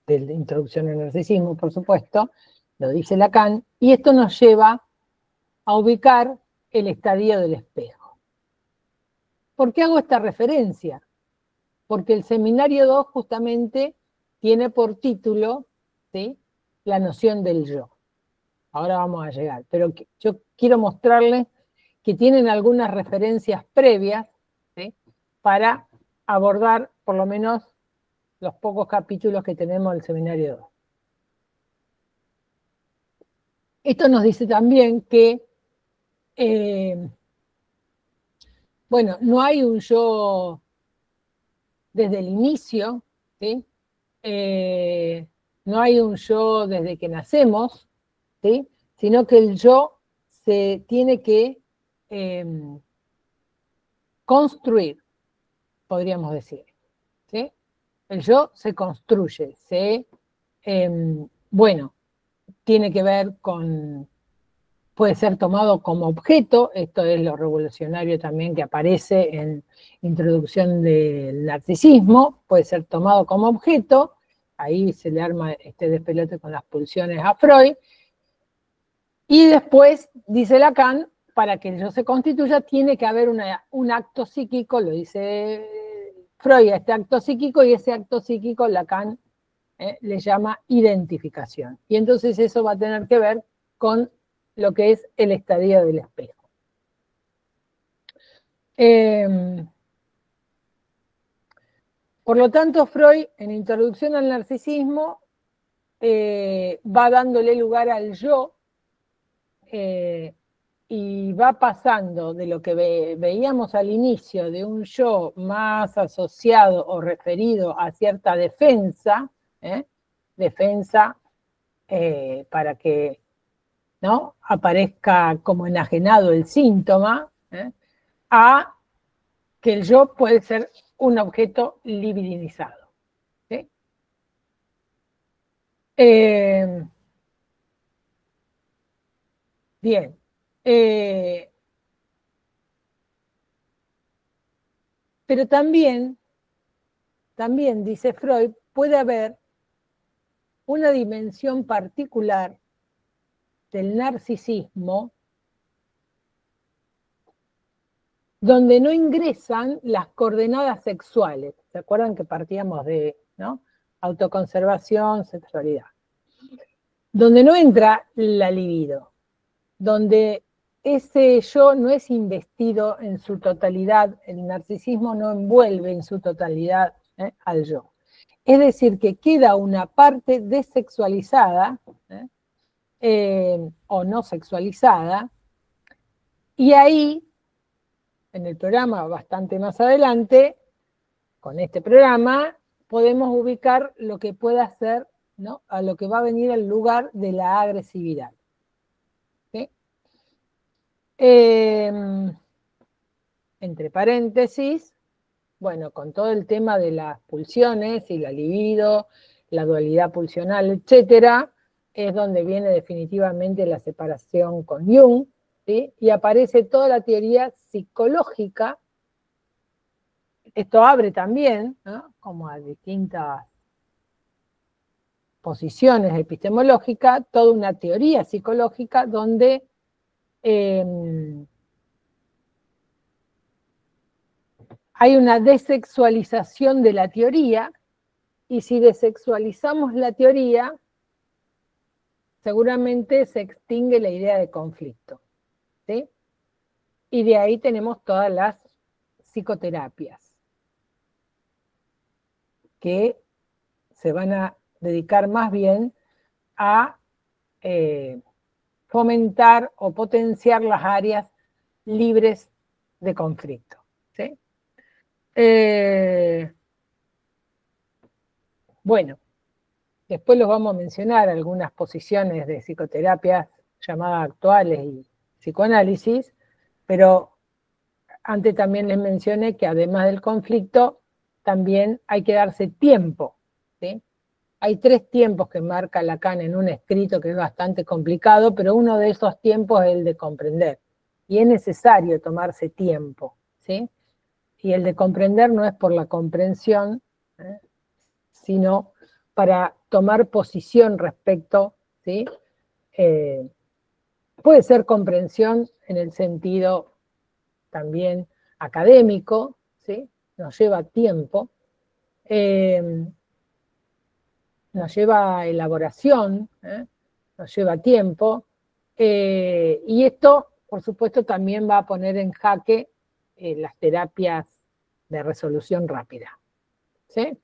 A: de la introducción al narcisismo, por supuesto, lo dice Lacan, y esto nos lleva a ubicar el estadio del espejo. ¿Por qué hago esta referencia? Porque el seminario 2 justamente tiene por título, ¿sí?, la noción del yo. Ahora vamos a llegar, pero yo quiero mostrarles que tienen algunas referencias previas, ¿sí?, para abordar por lo menos los pocos capítulos que tenemos del seminario 2. Esto nos dice también que, bueno, no hay un yo desde el inicio, ¿sí? No hay un yo desde que nacemos, ¿sí? Sino que el yo se tiene que construir, podríamos decir, ¿sí? El yo se construye, bueno, tiene que ver con, puede ser tomado como objeto, esto es lo revolucionario también que aparece en Introducción del Narcisismo, puede ser tomado como objeto, ahí se le arma este despelote con las pulsiones a Freud, y después, dice Lacan, para que el yo se constituya tiene que haber un acto psíquico, lo dice Freud, este acto psíquico, y ese acto psíquico Lacan le llama identificación. Y entonces eso va a tener que ver con lo que es el estadio del espejo. Por lo tanto, Freud, en Introducción al Narcisismo, va dándole lugar al yo, y va pasando de lo que veíamos al inicio, de un yo más asociado o referido a cierta defensa, para que ¿no? aparezca como enajenado el síntoma, a que el yo puede ser un objeto libidinizado. ¿Sí? Bien. Pero también, dice Freud, puede haber una dimensión particular del narcisismo donde no ingresan las coordenadas sexuales. ¿Se acuerdan que partíamos de autoconservación, sexualidad? Donde no entra la libido, donde ese yo no es investido en su totalidad, el narcisismo no envuelve en su totalidad al yo. Es decir, que queda una parte desexualizada o no sexualizada, y ahí, en el programa bastante más adelante, con este programa, podemos ubicar lo que pueda ser, ¿no? a lo que va a venir al lugar de la agresividad. ¿Sí? Entre paréntesis, bueno, con todo el tema de las pulsiones y la libido, la dualidad pulsional, etcétera, es donde viene definitivamente la separación con Jung, ¿sí? Y aparece toda la teoría psicológica. Esto abre también, ¿no? como a distintas posiciones epistemológicas, toda una teoría psicológica donde hay una desexualización de la teoría, y si desexualizamos la teoría, seguramente se extingue la idea de conflicto. ¿Sí? Y de ahí tenemos todas las psicoterapias que se van a dedicar más bien a fomentar o potenciar las áreas libres de conflicto. ¿Sí? Bueno, después los vamos a mencionar algunas posiciones de psicoterapias llamadas actuales y psicoanálisis, pero antes también les mencioné que además del conflicto, también hay que darse tiempo. ¿Sí? Hay 3 tiempos que marca Lacan en un escrito que es bastante complicado, pero uno de esos tiempos es el de comprender. Y es necesario tomarse tiempo. ¿Sí? Y el de comprender no es por la comprensión, sino para tomar posición respecto, ¿sí? Puede ser comprensión en el sentido también académico, ¿sí? Nos lleva tiempo, nos lleva elaboración, nos lleva tiempo, y esto, por supuesto, también va a poner en jaque las terapias de resolución rápida. ¿Sí?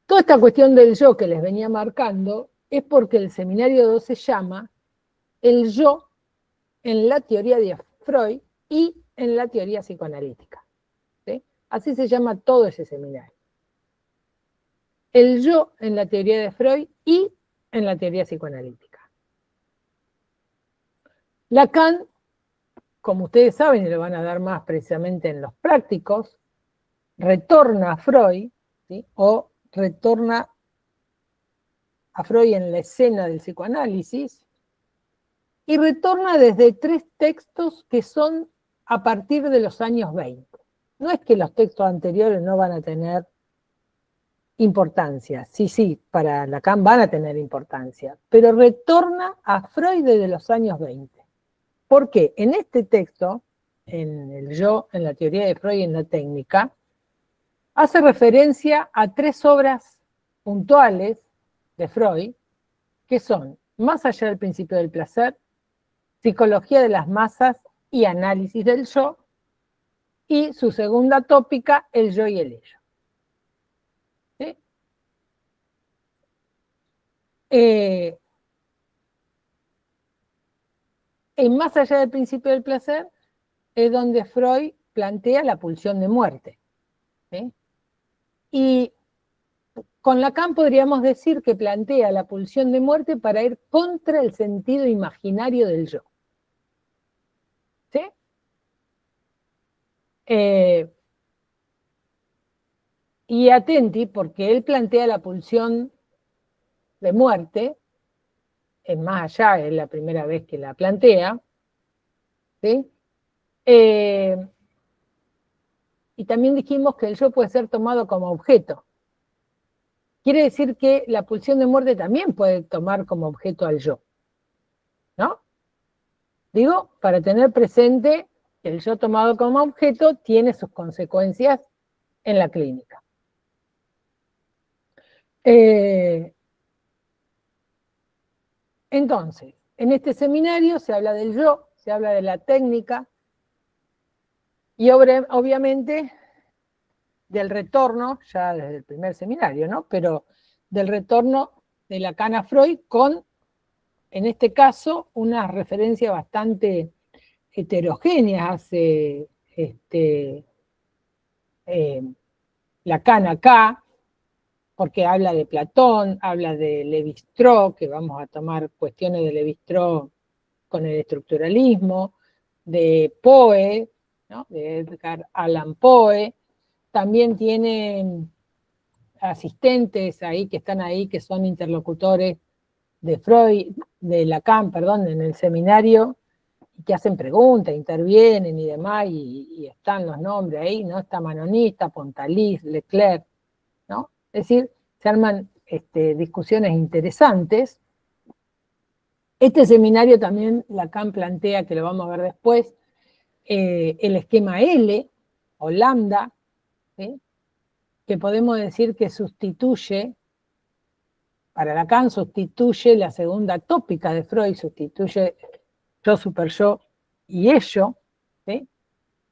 A: Toda esta cuestión del yo que les venía marcando es porque el seminario 2 se llama el yo en la teoría de Freud y en la teoría psicoanalítica. ¿Sí? Así se llama todo ese seminario. El yo en la teoría de Freud y en la teoría psicoanalítica. Lacan, como ustedes saben, y lo van a dar más precisamente en los prácticos, retorna a Freud, ¿sí? O retorna a Freud en la escena del psicoanálisis, y retorna desde 3 textos que son a partir de los años 20. No es que los textos anteriores no van a tener importancia, sí, para Lacan van a tener importancia, pero retorna a Freud desde los años 20. ¿Por qué? En este texto, en el yo, en la teoría de Freud y en la técnica, hace referencia a 3 obras puntuales de Freud, que son Más allá del principio del placer, Psicología de las masas y análisis del yo, y su segunda tópica, El yo y el ello. ¿Sí? En Más allá del principio del placer es donde Freud plantea la pulsión de muerte. ¿Sí? Y con Lacan podríamos decir que plantea la pulsión de muerte para ir contra el sentido imaginario del yo. ¿Sí? Y atenti, porque él plantea la pulsión de muerte, es más allá, es la primera vez que la plantea, ¿sí? Y también dijimos que el yo puede ser tomado como objeto. Quiere decir que la pulsión de muerte también puede tomar como objeto al yo, ¿no? Digo, para tener presente que el yo tomado como objeto tiene sus consecuencias en la clínica. Entonces, en este seminario se habla del yo, se habla de la técnica y obviamente del retorno, ya desde el primer seminario, ¿no? Pero del retorno de Lacan a Freud con, en este caso, una referencia bastante heterogénea. Hace Lacan acá, porque habla de Platón, habla de Lévi-Strauss, que vamos a tomar cuestiones de Lévi-Strauss con el estructuralismo, de Poe, ¿no? De Edgar Allan Poe. También tiene asistentes ahí que están ahí, que son interlocutores de Freud, de Lacan, perdón, en el seminario, y que hacen preguntas, intervienen y demás, y están los nombres ahí, ¿no? Está Manonista, Pontalis, Leclerc, ¿no? Es decir, se arman discusiones interesantes. Este seminario también Lacan plantea, que lo vamos a ver después, el esquema L, o lambda, ¿sí? Que podemos decir que sustituye, para Lacan sustituye la segunda tópica de Freud, sustituye yo, super yo y ello, ¿sí?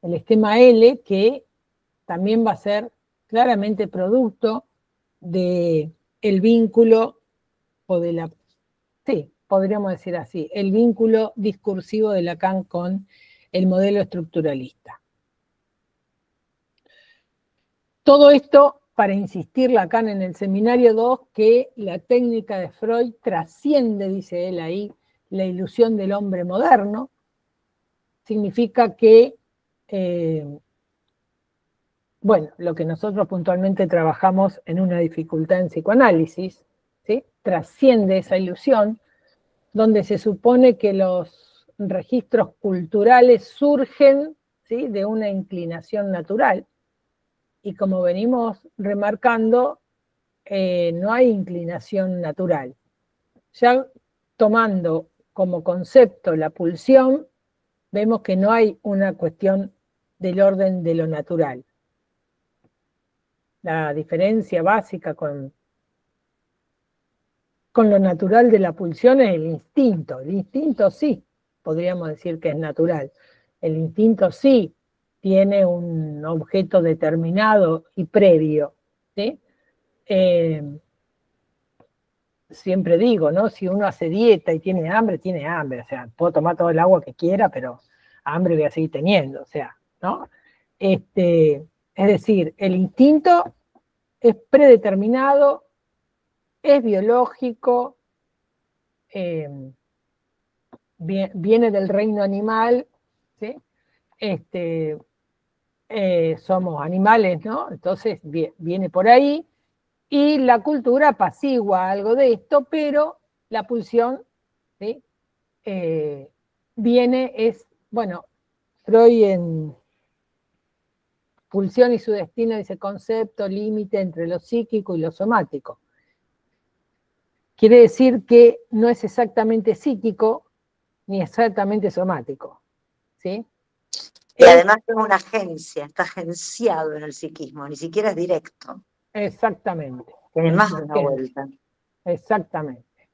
A: El esquema L, que también va a ser claramente producto del vínculo, o de la, sí, podríamos decir así, el vínculo discursivo de Lacan con el modelo estructuralista. Todo esto para insistir Lacan en el seminario 2 que la técnica de Freud trasciende, dice él ahí, la ilusión del hombre moderno. Significa que, bueno, lo que nosotros puntualmente trabajamos en una dificultad en psicoanálisis, ¿sí? Trasciende esa ilusión, donde se supone que los registros culturales surgen, ¿sí? De una inclinación natural. Y como venimos remarcando, no hay inclinación natural. Ya tomando como concepto la pulsión, vemos que no hay una cuestión del orden de lo natural. La diferencia básica con lo natural de la pulsión es el instinto. El instinto sí, podríamos decir que es natural. El instinto sí tiene un objeto determinado y previo, ¿sí? Siempre digo, ¿no? Si uno hace dieta y tiene hambre, o sea, puedo tomar todo el agua que quiera, pero hambre voy a seguir teniendo, o sea, ¿no? Es decir, el instinto es predeterminado, es biológico, viene del reino animal, ¿sí? Somos animales, ¿no? Entonces viene por ahí, y la cultura apacigua algo de esto, pero la pulsión, ¿sí? Bueno, Freud en Pulsión y su destino dice concepto, límite entre lo psíquico y lo somático. Quiere decir que no es exactamente psíquico ni exactamente somático, ¿sí?
C: Y además es una agencia, está agenciado en el psiquismo, ni siquiera es directo.
A: Exactamente.
C: Tiene más de una vuelta.
A: Exactamente.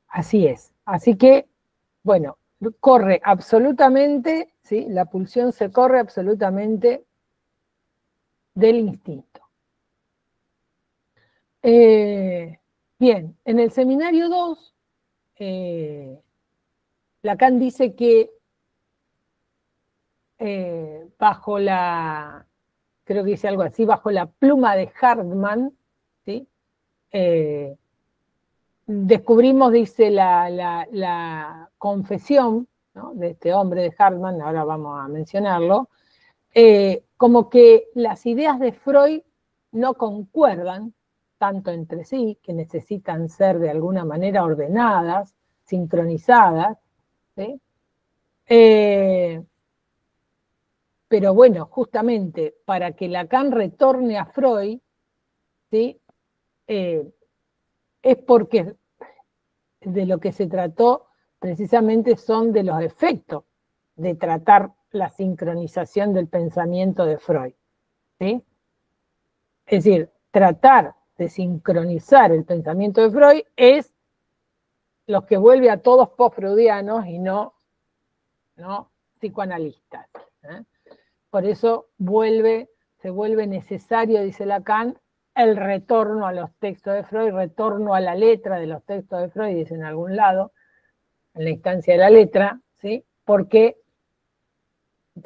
A: Así es. Así que, bueno, corre absolutamente, ¿sí? La pulsión se corre absolutamente del instinto. Bien, en el seminario 2, Lacan dice que bajo la, creo que dice algo así, bajo la pluma de Hartmann, ¿sí? Descubrimos, dice, la confesión, ¿no?, de este hombre de Hartmann, ahora vamos a mencionarlo, como que las ideas de Freud no concuerdan tanto entre sí, que necesitan ser de alguna manera ordenadas, sincronizadas, ¿sí? Pero bueno, justamente para que Lacan retorne a Freud, ¿sí? Es porque de lo que se trató precisamente son de los efectos de tratar la sincronización del pensamiento de Freud, ¿sí? Es decir, tratar de sincronizar el pensamiento de Freud es lo que vuelve a todos post-freudianos y no psicoanalistas, ¿eh? Por eso se vuelve necesario, dice Lacan, el retorno a los textos de Freud, retorno a la letra de los textos de Freud, dice en algún lado, en la instancia de la letra, ¿sí? Porque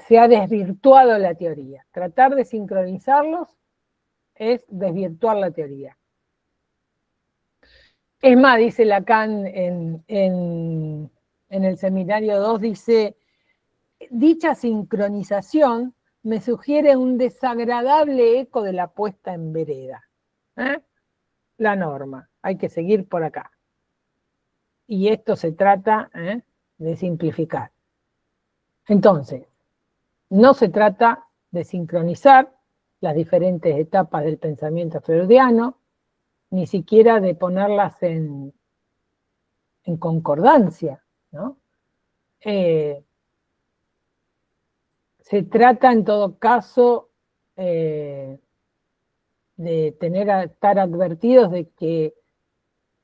A: se ha desvirtuado la teoría. Tratar de sincronizarlos es desvirtuar la teoría. Es más, dice Lacan en el seminario 2, dice, dicha sincronización me sugiere un desagradable eco de la puesta en vereda. La norma, hay que seguir por acá. Y esto se trata de simplificar. Entonces, no se trata de sincronizar las diferentes etapas del pensamiento freudiano, ni siquiera de ponerlas en concordancia, ¿no? Se trata en todo caso de estar advertidos de que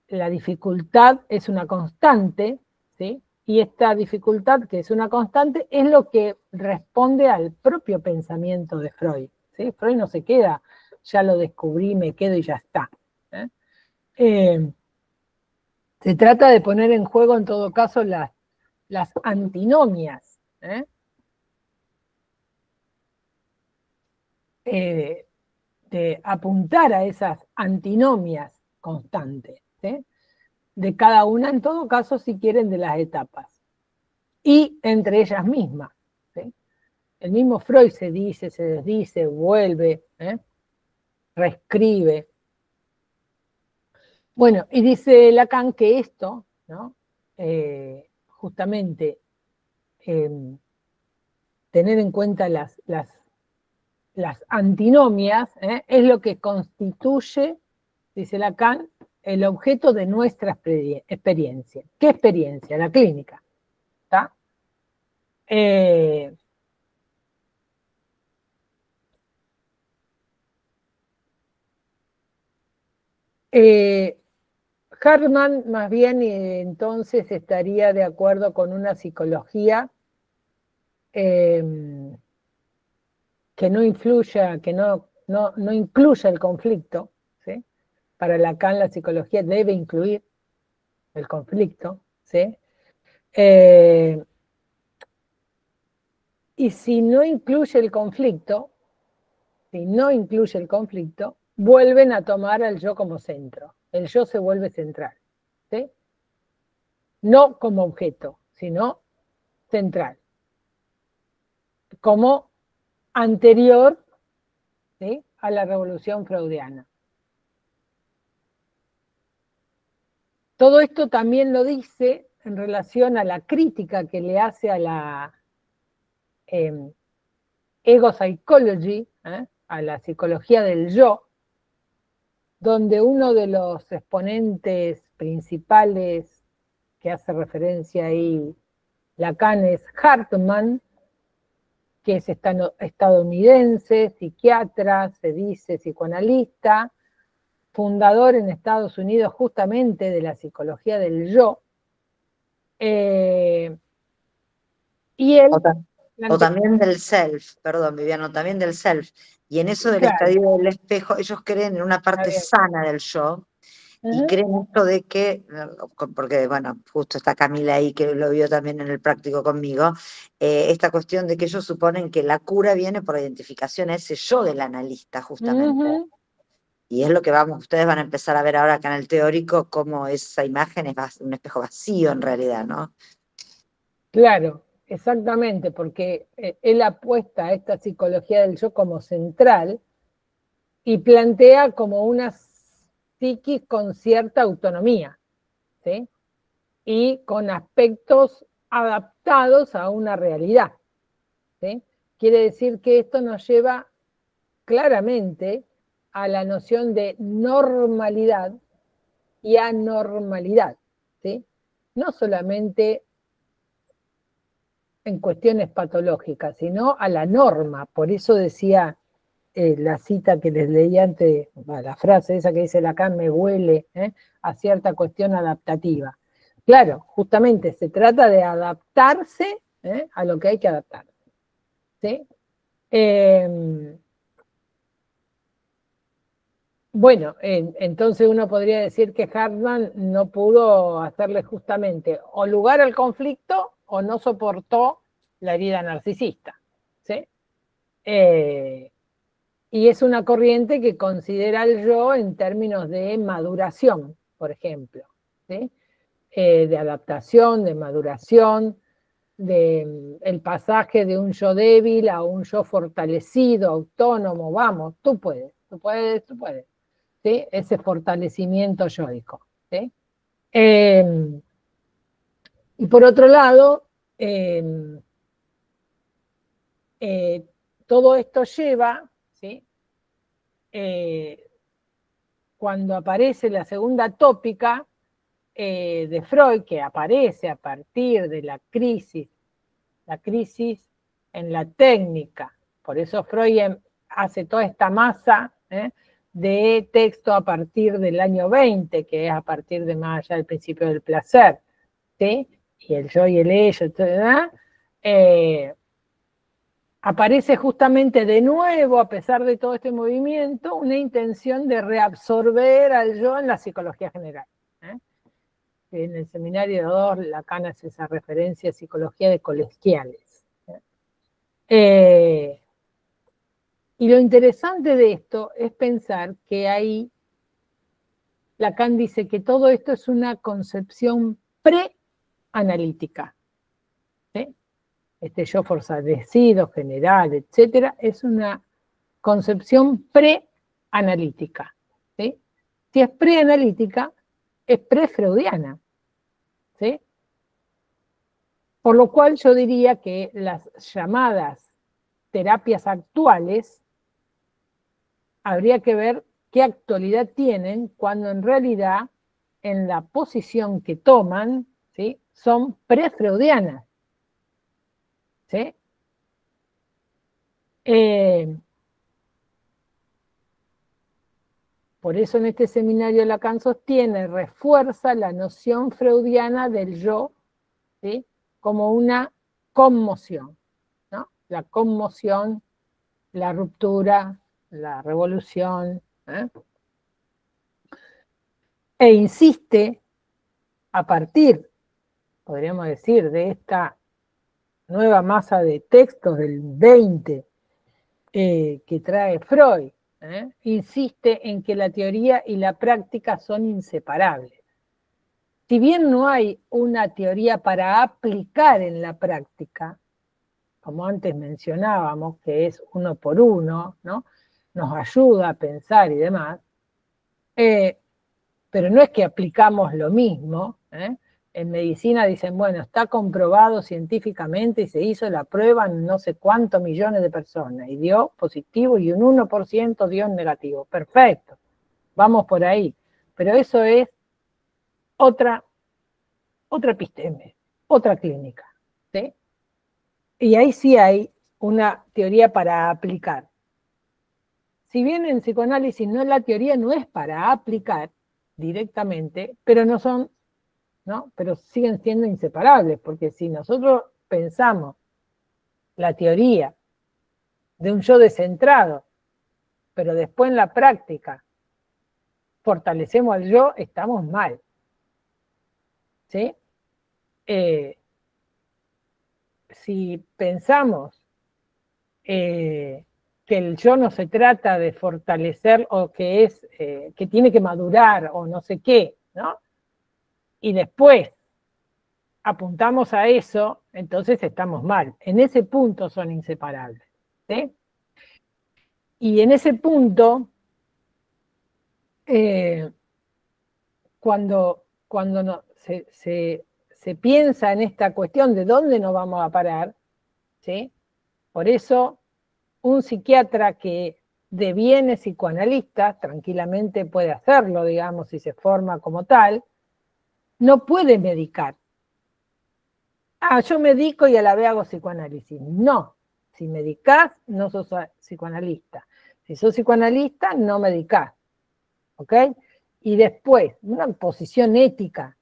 A: la dificultad es una constante, ¿sí? Y esta dificultad, que es una constante, es lo que responde al propio pensamiento de Freud, ¿sí? Freud no se queda, ya lo descubrí, me quedo y ya está. Se trata de poner en juego, en todo caso, las antinomias, de apuntar a esas antinomias constantes, ¿sí? De cada una, en todo caso, si quieren, de las etapas. Y entre ellas mismas, ¿sí? El mismo Freud se dice, se desdice, vuelve, reescribe. Bueno, y dice Lacan que esto, ¿no? Justamente tener en cuenta las antinomias, es lo que constituye, dice Lacan, el objeto de nuestra experiencia. ¿Qué experiencia? La clínica. ¿Está? Hartmann más bien entonces estaría de acuerdo con una psicología que no influya, que no incluya el conflicto, ¿sí? Para Lacan la psicología debe incluir el conflicto, ¿sí? Y si no incluye el conflicto, si no incluye el conflicto, vuelven a tomar al yo como centro. El yo se vuelve central, ¿sí? No como objeto, sino central. Como anterior, ¿sí?, a la revolución freudiana. Todo esto también lo dice en relación a la crítica que le hace a la ego psychology, a la psicología del yo, donde uno de los exponentes principales que hace referencia ahí Lacan es Hartman, que es estadounidense, psiquiatra, se dice psicoanalista, fundador en Estados Unidos justamente de la psicología del yo. Y él...
C: O también del self, perdón, Viviano, también del self. Y en eso del
A: Claro.
C: estadio del espejo, ellos creen en una parte sana del yo, y creen esto de que, porque bueno, justo está Camila ahí que lo vio también en el práctico conmigo, esta cuestión de que ellos suponen que la cura viene por identificación a ese yo del analista, justamente. Y es lo que ustedes van a empezar a ver ahora acá en el teórico, cómo esa imagen es un espejo vacío en realidad, ¿no?
A: Claro, exactamente, porque él apuesta a esta psicología del yo como central y plantea como una psiquis con cierta autonomía, ¿sí? Y con aspectos adaptados a una realidad, ¿sí? Quiere decir que esto nos lleva claramente a la noción de normalidad y anormalidad, ¿sí? No solamente en cuestiones patológicas, sino a la norma. Por eso decía la cita que les leí antes, la frase esa que dice Lacan, me huele a cierta cuestión adaptativa. Claro, justamente se trata de adaptarse a lo que hay que adaptar, ¿sí? Bueno, entonces uno podría decir que Hartman no pudo hacerle justamente o lugar al conflicto o no soportó la herida narcisista, ¿sí? Y es una corriente que considera el yo en términos de maduración, por ejemplo, ¿sí? De adaptación, de maduración, de el pasaje de un yo débil a un yo fortalecido, autónomo, vamos, tú puedes, tú puedes, tú puedes, ¿sí? Ese fortalecimiento yoico, ¿sí? Y por otro lado, todo esto lleva, ¿sí? Cuando aparece la segunda tópica de Freud, que aparece a partir de la crisis en la técnica, por eso Freud hace toda esta masa de texto a partir del año 20, que es a partir de más allá del principio del placer, ¿sí? Y el yo y el ello, etc., aparece justamente de nuevo, a pesar de todo este movimiento, una intención de reabsorber al yo en la psicología general. En el seminario 2, Lacan hace esa referencia a psicología de colegiales. Y lo interesante de esto es pensar que ahí Lacan dice que todo esto es una concepción preanalítica. ¿Sí? Este yo fortalecido, general, etcétera, es una concepción preanalítica. ¿Sí? Si es preanalítica, es prefreudiana. ¿Sí? Por lo cual yo diría que las llamadas terapias actuales habría que ver qué actualidad tienen cuando en realidad en la posición que toman, ¿sí?, son prefreudianas. ¿Sí? Por eso en este seminario Lacan sostiene, refuerza la noción freudiana del yo, ¿sí?, como una conmoción, ¿no? La conmoción, la ruptura, la revolución, e insiste a partir, podríamos decir, de esta nueva masa de textos del 20 que trae Freud. Insiste en que la teoría y la práctica son inseparables. Si bien no hay una teoría para aplicar en la práctica, como antes mencionábamos, que es uno por uno, ¿no? Nos ayuda a pensar y demás, pero no es que aplicamos lo mismo. En medicina dicen, bueno, está comprobado científicamente y se hizo la prueba en no sé cuántos millones de personas y dio positivo y un 1% dio negativo. Perfecto, vamos por ahí. Pero eso es otra episteme, otra clínica, ¿sí? Y ahí sí hay una teoría para aplicar. Si bien en psicoanálisis la teoría no es para aplicar directamente, pero no son, ¿no? Pero siguen siendo inseparables, porque si nosotros pensamos la teoría de un yo descentrado, pero después en la práctica fortalecemos al yo, estamos mal. ¿Sí? Si pensamos que el yo no se trata de fortalecer o que es que tiene que madurar o no sé qué, ¿no? Y después apuntamos a eso, entonces estamos mal. En ese punto son inseparables, ¿sí? Y en ese punto, cuando se piensa en esta cuestión de dónde nos vamos a parar, ¿sí? Por eso un psiquiatra que deviene psicoanalista tranquilamente puede hacerlo, digamos, si se forma como tal, no puede medicar. Yo medico y a la vez hago psicoanálisis. No, si medicás, no sos psicoanalista. Si sos psicoanalista, no medicás. ¿Ok? Y después, una posición ética.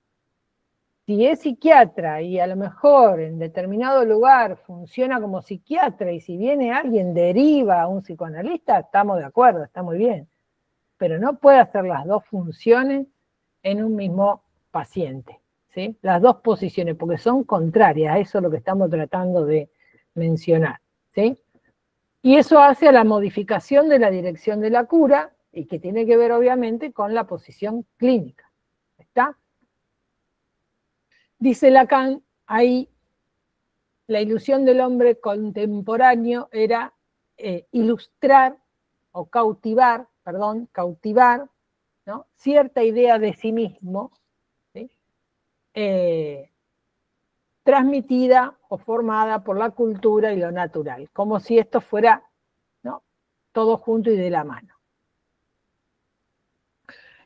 A: Si es psiquiatra y a lo mejor en determinado lugar funciona como psiquiatra y si viene alguien deriva a un psicoanalista, estamos de acuerdo, está muy bien. Pero no puede hacer las dos funciones en un mismo paciente, ¿sí? Las dos posiciones, porque son contrarias, eso es lo que estamos tratando de mencionar, ¿sí? Y eso hace a la modificación de la dirección de la cura y que tiene que ver obviamente con la posición clínica, ¿está? Dice Lacan, ahí la ilusión del hombre contemporáneo era ilustrar o cautivar, ¿no? Cierta idea de sí mismo, ¿sí? Transmitida o formada por la cultura y lo natural, como si esto fuera, ¿no? Todo junto y de la mano.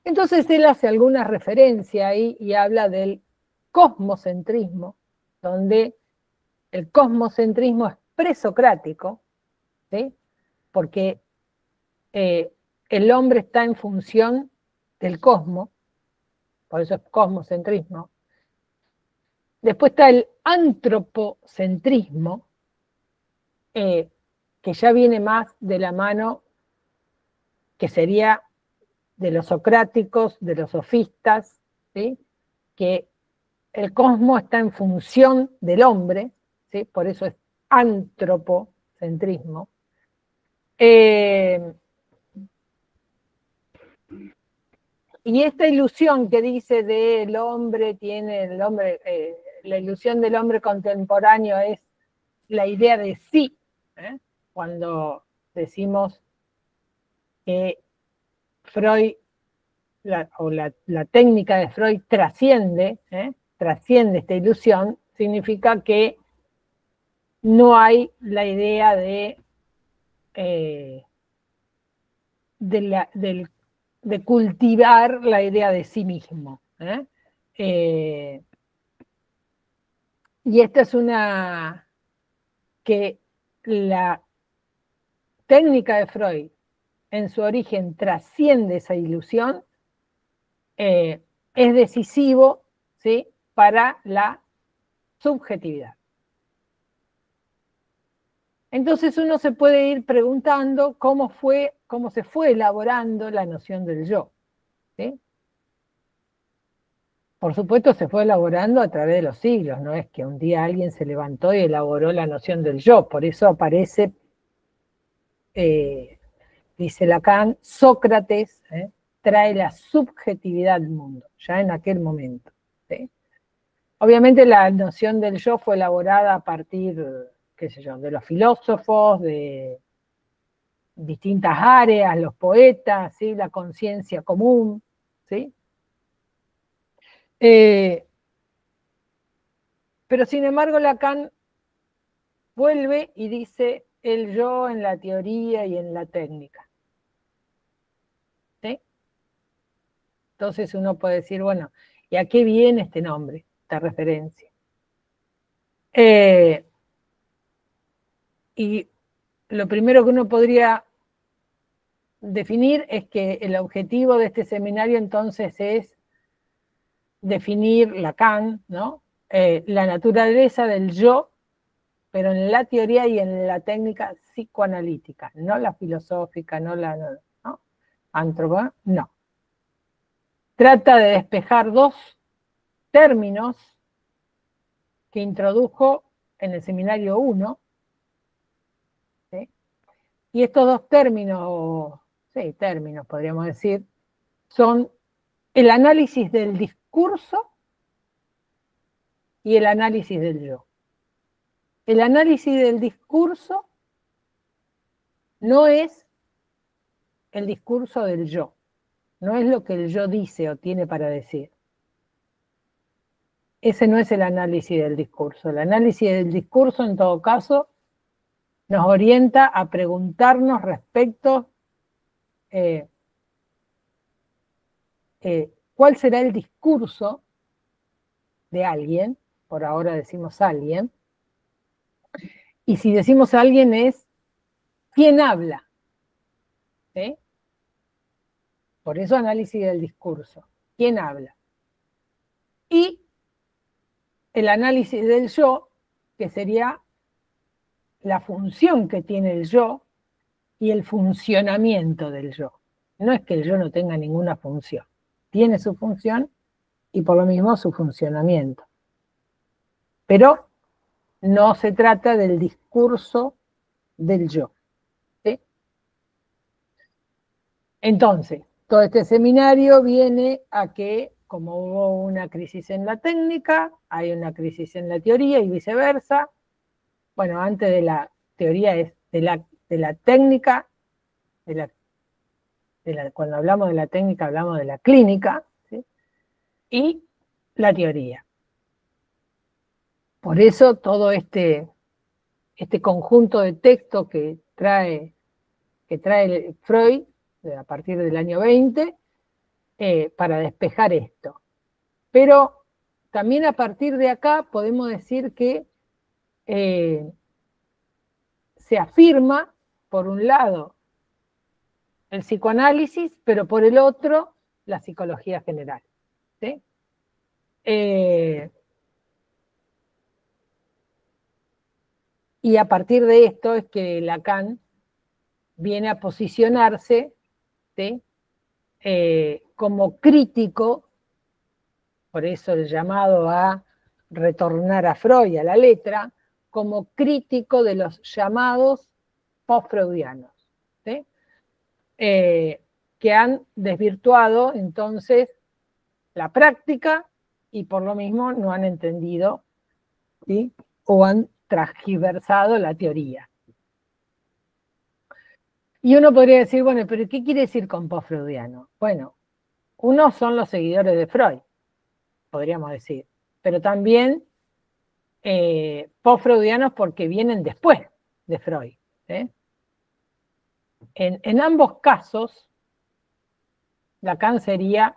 A: Entonces él hace alguna referencia ahí y habla del cosmocentrismo, donde el cosmocentrismo es presocrático, ¿sí? Porque el hombre está en función del cosmos, por eso es cosmocentrismo. Después está el antropocentrismo, que ya viene más de la mano, que sería de los socráticos, de los sofistas, ¿sí? Que el cosmos está en función del hombre, ¿sí? Por eso es antropocentrismo. Y esta ilusión que dice del hombre, la ilusión del hombre contemporáneo es la idea de sí, cuando decimos que Freud, la técnica de Freud trasciende esta ilusión, significa que no hay la idea de cultivar la idea de sí mismo. Y esta es que la técnica de Freud en su origen trasciende esa ilusión, es decisivo, ¿sí? Para la subjetividad. Entonces uno se puede ir preguntando cómo se fue elaborando la noción del yo, ¿sí? Por supuesto se fue elaborando a través de los siglos, no es que un día alguien se levantó y elaboró la noción del yo, por eso aparece dice Lacan, Sócrates trae la subjetividad al mundo, ya en aquel momento. ¿Sí? Obviamente la noción del yo fue elaborada a partir, qué sé yo, de los filósofos, de distintas áreas, los poetas, ¿sí? La conciencia común, ¿sí? Pero sin embargo Lacan vuelve y dice el yo en la teoría y en la técnica. ¿Sí? Entonces uno puede decir, bueno, ¿y a qué viene este nombre, esta referencia? Y lo primero que uno podría definir es que el objetivo de este seminario entonces es definir Lacan, ¿no? La naturaleza del yo, pero en la teoría y en la técnica psicoanalítica, no la filosófica, no la ¿no? Antropa, no. Trata de despejar dos términos que introdujo en el seminario 1, ¿sí? Y estos dos términos, sí, términos podríamos decir, son el análisis del discurso y el análisis del yo. El análisis del discurso no es el discurso del yo, no es lo que el yo dice o tiene para decir. Ese no es el análisis del discurso. El análisis del discurso, en todo caso, nos orienta a preguntarnos respecto cuál será el discurso de alguien, por ahora decimos alguien, y si decimos alguien es quién habla. ¿Sí? Por eso análisis del discurso. ¿Quién habla? Y el análisis del yo, que sería la función que tiene el yo y el funcionamiento del yo. No es que el yo no tenga ninguna función. Tiene su función y por lo mismo su funcionamiento. Pero no se trata del discurso del yo. ¿Sí? Entonces, todo este seminario viene a que, como hubo una crisis en la técnica, hay una crisis en la teoría y viceversa. Bueno, antes de la teoría es de la técnica, cuando hablamos de la técnica hablamos de la clínica, ¿sí? Y la teoría. Por eso todo este conjunto de textos que trae Freud a partir del año 20 para despejar esto. Pero también a partir de acá podemos decir que se afirma, por un lado, el psicoanálisis, pero por el otro, la psicología general. ¿Sí? Y a partir de esto es que Lacan viene a posicionarse, ¿sí? Como crítico, por eso el llamado a retornar a Freud, a la letra, como crítico de los llamados post-freudianos, ¿sí? Que han desvirtuado entonces la práctica y por lo mismo no han entendido, ¿sí? O han transgiversado la teoría. Y uno podría decir, bueno, pero ¿qué quiere decir con post-freudiano? Bueno, unos son los seguidores de Freud, podríamos decir, pero también post-freudianos porque vienen después de Freud. ¿Sí? En ambos casos, Lacan sería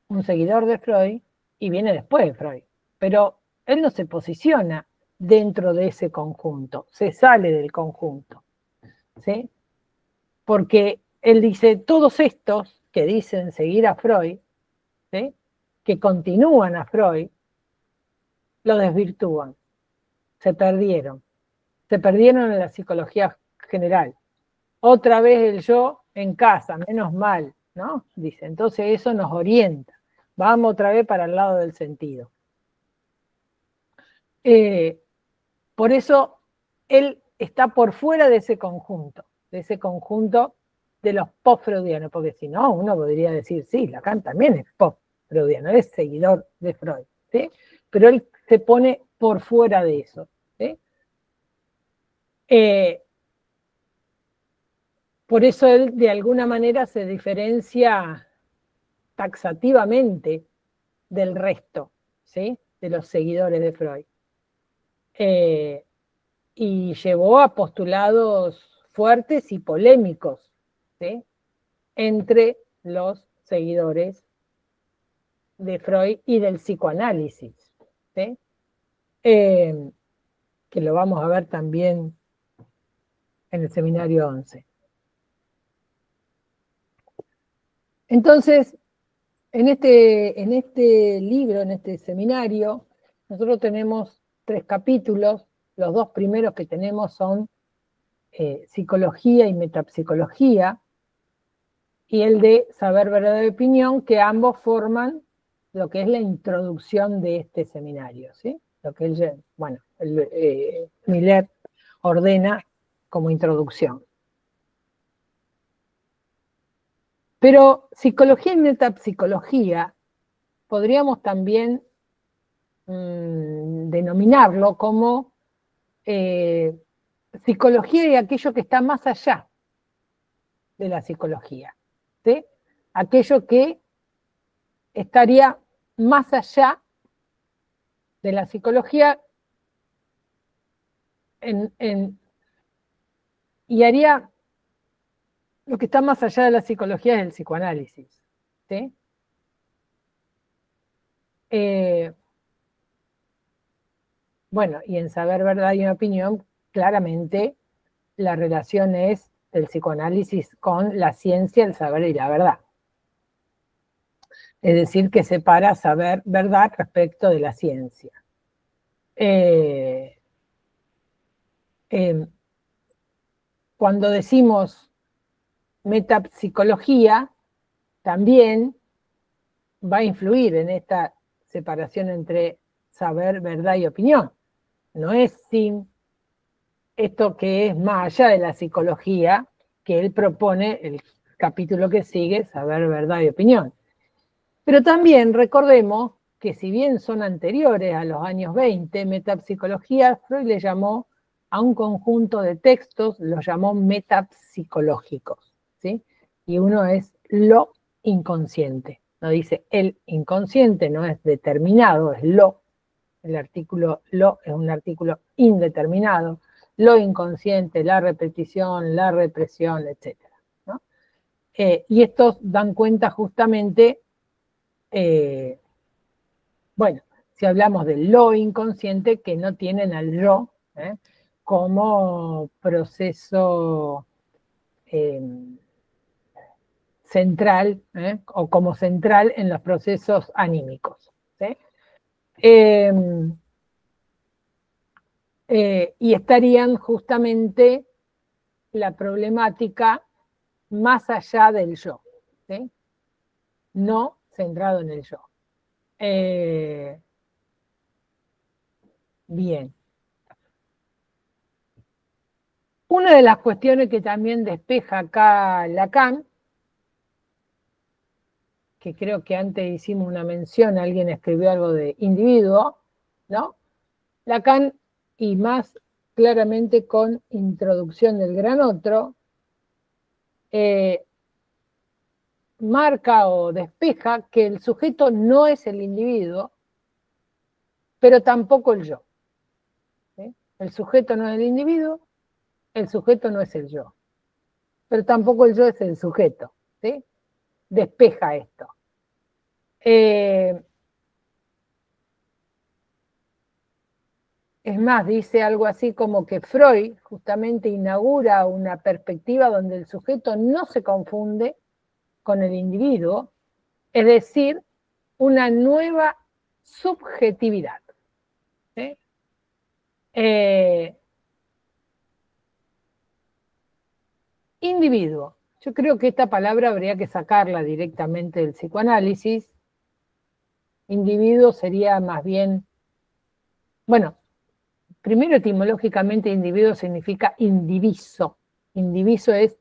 A: un seguidor de Freud y viene después de Freud, pero él no se posiciona dentro de ese conjunto, se sale del conjunto, ¿sí? Porque él dice, todos estos que dicen seguir a Freud, ¿sí? Que continúan a Freud, lo desvirtúan, se perdieron en la psicología general. Otra vez el yo en casa, menos mal, ¿no? Dice, entonces eso nos orienta. Vamos otra vez para el lado del sentido. Por eso él está por fuera de ese conjunto de los post-freudianos, porque si no, uno podría decir, sí, Lacan también es post-freudiano, es seguidor de Freud, ¿sí? Pero él se pone por fuera de eso, ¿sí? Por eso él de alguna manera se diferencia taxativamente del resto, ¿sí? De los seguidores de Freud. Y llevó a postulados fuertes y polémicos, ¿sí? Entre los seguidores de Freud y del psicoanálisis, ¿sí? Que lo vamos a ver también en el seminario 11. Entonces, en este libro, en este seminario, nosotros tenemos 3 capítulos. Los 2 primeros que tenemos son psicología y metapsicología, y el de saber, verdad y opinión, que ambos forman lo que es la introducción de este seminario, ¿sí? Lo que él, bueno, Miller ordena como introducción. Pero psicología y metapsicología podríamos también denominarlo como psicología y aquello que está más allá de la psicología, ¿sí? Aquello que estaría más allá de la psicología y haría lo que está más allá de la psicología es el psicoanálisis, ¿sí? Bueno, y en saber, verdad y opinión, claramente la relación es del psicoanálisis con la ciencia, el saber y la verdad. Es decir, que separa saber, verdad respecto de la ciencia. Cuando decimos metapsicología, también va a influir en esta separación entre saber, verdad y opinión. No es sin esto que es más allá de la psicología que él propone el capítulo que sigue, saber, verdad y opinión. Pero también recordemos que si bien son anteriores a los años 20, metapsicología, Freud le llamó a un conjunto de textos, los llamó metapsicológicos, ¿sí? Y uno es lo inconsciente. No dice el inconsciente, no es determinado, es lo. El artículo lo es un artículo indeterminado. Lo inconsciente, la repetición, la represión, etc., ¿no? Y estos dan cuenta justamente, bueno, si hablamos del lo inconsciente, que no tienen al yo como proceso central, o como central en los procesos anímicos, ¿sí? Y estarían justamente la problemática más allá del yo, ¿sí? No centrado en el yo. Bien. Una de las cuestiones que también despeja acá Lacan, que creo que antes hicimos una mención, alguien escribió algo de individuo, ¿no? Lacan, y más claramente con Introducción del Gran Otro, marca o despeja que el sujeto no es el individuo, pero tampoco el yo, ¿sí? El sujeto no es el individuo, el sujeto no es el yo, pero tampoco el yo es el sujeto, ¿sí? Despeja esto. Es más, dice algo así como que Freud justamente inaugura una perspectiva donde el sujeto no se confunde con el individuo, es decir, una nueva subjetividad, ¿sí? Individuo. Yo creo que esta palabra habría que sacarla directamente del psicoanálisis. Individuo sería más bien, bueno, primero etimológicamente individuo significa indiviso. Indiviso es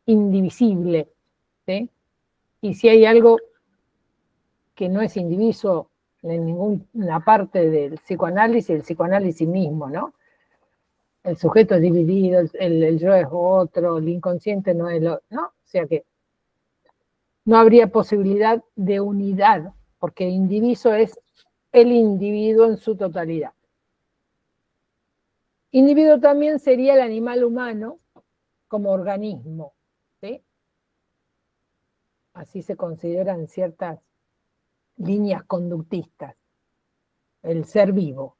A: indivisible, ¿sí? Y si hay algo que no es indiviso en ninguna parte del psicoanálisis mismo, ¿no? El sujeto es dividido, el yo es otro, el inconsciente no es lo, ¿no? O sea que no habría posibilidad de unidad, porque indiviso es el individuo en su totalidad. Individuo también sería el animal humano como organismo, ¿sí? Así se consideran ciertas líneas conductistas, el ser vivo.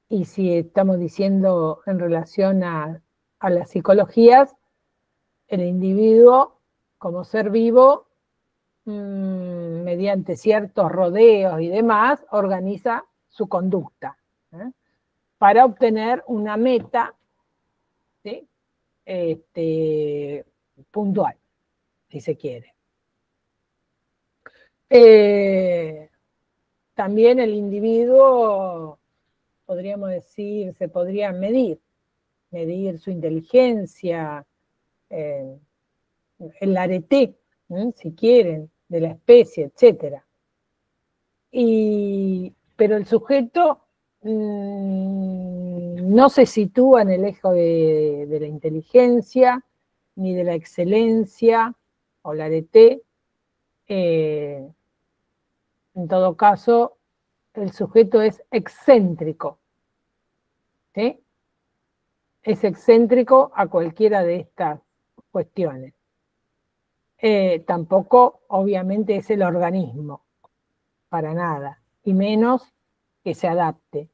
A: Y si estamos diciendo en relación a las psicologías, el individuo como ser vivo, mediante ciertos rodeos y demás, organiza su conducta para obtener una meta, ¿sí? Puntual, si se quiere. También el individuo, podríamos decir, se podría medir su inteligencia, el arete, si quieren, de la especie, etc. Pero el sujeto no se sitúa en el eje de la inteligencia, ni de la excelencia, o la arete. En todo caso, el sujeto es excéntrico, ¿sí? Es excéntrico a cualquiera de estas cuestiones. Tampoco, obviamente, es el organismo, para nada, y menos que se adapte.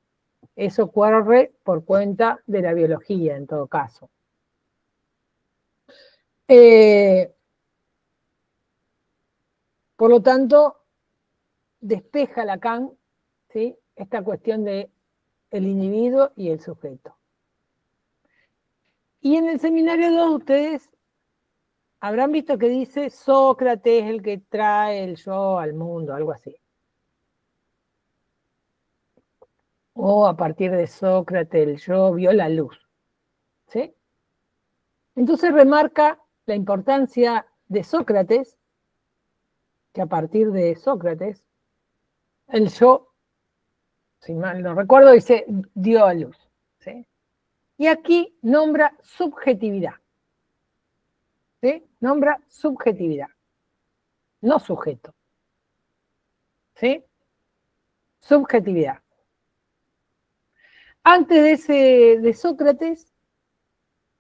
A: Eso corre por cuenta de la biología, en todo caso. Por lo tanto, despeja Lacan, ¿sí?, esta cuestión de el individuo y el sujeto. Y en el seminario 2 ustedes habrán visto que dice Sócrates es el que trae el yo al mundo, algo así. O a partir de Sócrates el yo vio la luz, ¿sí? Entonces remarca la importancia de Sócrates, que a partir de Sócrates el yo, si mal no recuerdo, dice dio a luz, ¿sí? Y aquí nombra subjetividad, ¿sí? Nombra subjetividad, no sujeto, ¿sí? Subjetividad. Antes de Sócrates,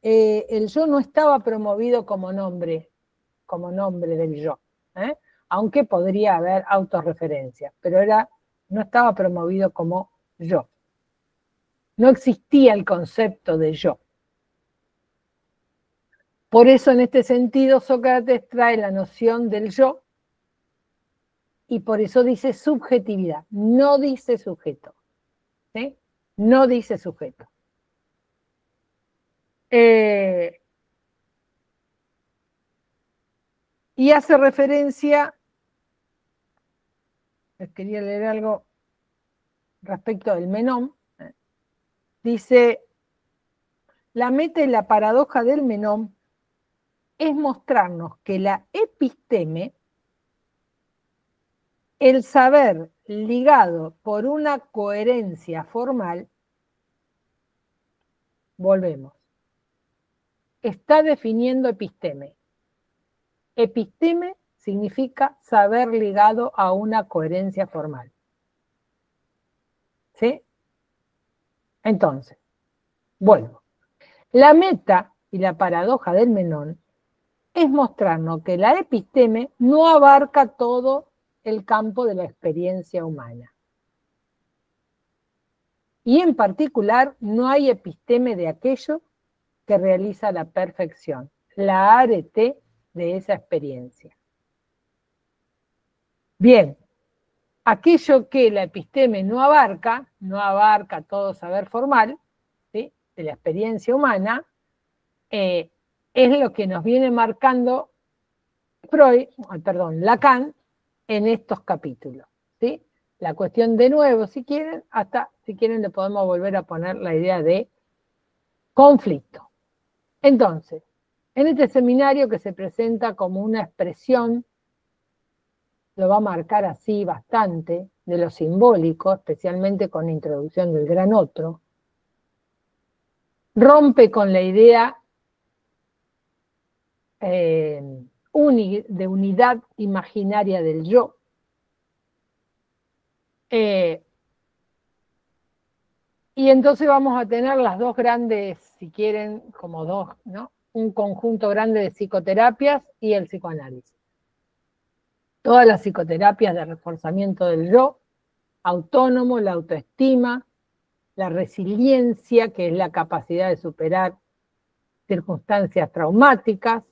A: el yo no estaba promovido como nombre del yo, aunque podría haber autorreferencia, pero no estaba promovido como yo. No existía el concepto de yo. Por eso, en este sentido, Sócrates trae la noción del yo y por eso dice subjetividad, no dice sujeto, ¿sí? No dice sujeto. Y hace referencia, les quería leer algo respecto del Menón, dice, la meta y la paradoja del Menón es mostrarnos que la episteme, el saber ligado por una coherencia formal, volvemos, está definiendo episteme. Episteme significa saber ligado a una coherencia formal. ¿Sí? Entonces, vuelvo. La meta y la paradoja del Menón es mostrarnos que la episteme no abarca todo el campo de la experiencia humana. Y en particular, no hay episteme de aquello que realiza la perfección, la arete de esa experiencia. Bien, aquello que la episteme no abarca todo saber formal, ¿sí?, de la experiencia humana, es lo que nos viene marcando Lacan en estos capítulos, ¿sí? la cuestión de nuevo, si quieren, hasta si quieren le podemos volver a poner la idea de conflicto. Entonces, en este seminario que se presenta como una expresión, lo va a marcar así bastante, de lo simbólico, especialmente con la introducción del gran otro, rompe con la idea de unidad imaginaria del yo. Y entonces vamos a tener las dos grandes, si quieren, como dos, ¿no? Un conjunto grande de psicoterapias y el psicoanálisis. Todas las psicoterapias de reforzamiento del yo, autónomo, la autoestima, la resiliencia, que es la capacidad de superar circunstancias traumáticas,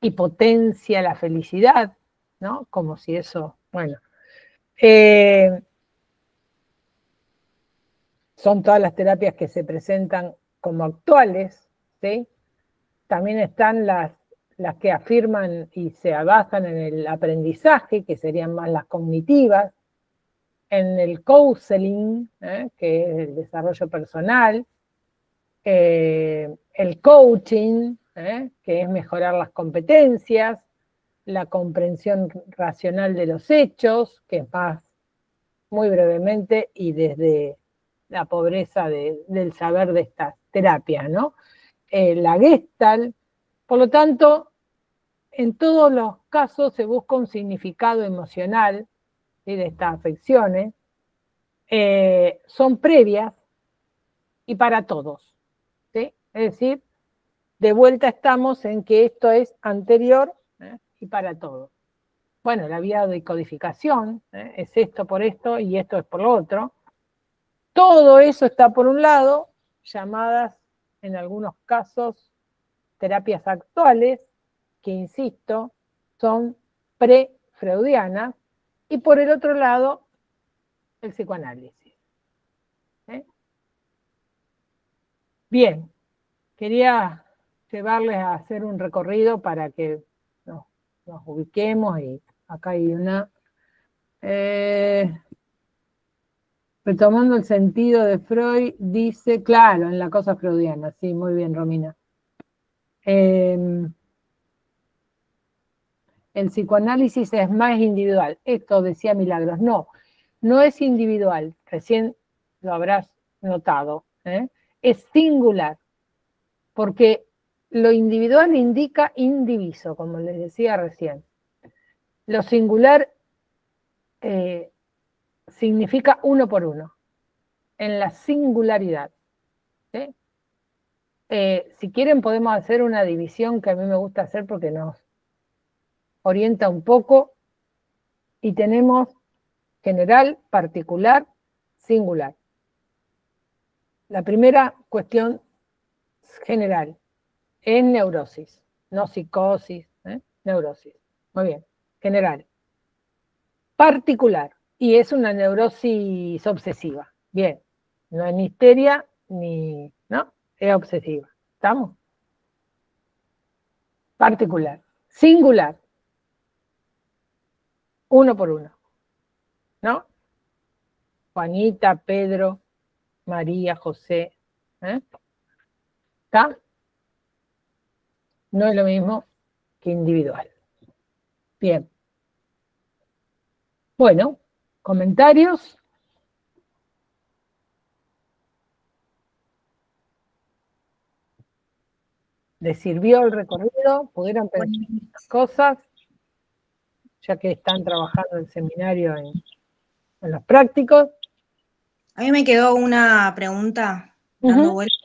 A: y potencia la felicidad, ¿no? Como si eso, bueno. Son todas las terapias que se presentan como actuales, ¿sí? También están las que afirman y se basan en el aprendizaje, que serían más las cognitivas, en el counseling, que es el desarrollo personal, el coaching, que es mejorar las competencias, la comprensión racional de los hechos, que es más, muy brevemente, y desde la pobreza del saber de estas terapias, ¿no? La Gestalt. Por lo tanto, en todos los casos se busca un significado emocional, ¿sí?, de estas afecciones. Son previas y para todos, ¿sí? Es decir, de vuelta estamos en que esto es anterior y para todos. Bueno, la vía de codificación es esto por esto y esto es por lo otro. Todo eso está por un lado, llamadas en algunos casos terapias actuales, que insisto, son pre-freudianas, y por el otro lado, el psicoanálisis. Bien, quería llevarles a hacer un recorrido para que nos ubiquemos, y acá hay una... retomando el sentido de Freud, dice, claro, en la cosa freudiana, sí, muy bien, Romina. El psicoanálisis es más individual. Esto decía Milagros. No, no es individual, recién lo habrás notado. Es singular, porque lo individual indica indiviso, como les decía recién. Lo singular significa uno por uno, en la singularidad. ¿Sí? Si quieren podemos hacer una división que a mí me gusta hacer porque nos orienta un poco, y tenemos general, particular, singular. La primera cuestión general es neurosis, no psicosis, neurosis. Muy bien, general. Particular, y es una neurosis obsesiva. Bien, no es ni histeria, ni, ¿no? Es obsesiva. ¿Estamos? Particular. Singular. Uno por uno. ¿No? Juanita, Pedro, María, José. ¿Está? No es lo mismo que individual. Bien. Bueno, comentarios. ¿Les sirvió el recorrido? ¿Pudieron pensar en las cosas? Ya que están trabajando el seminario en los prácticos.
G: A mí me quedó una pregunta dando vueltas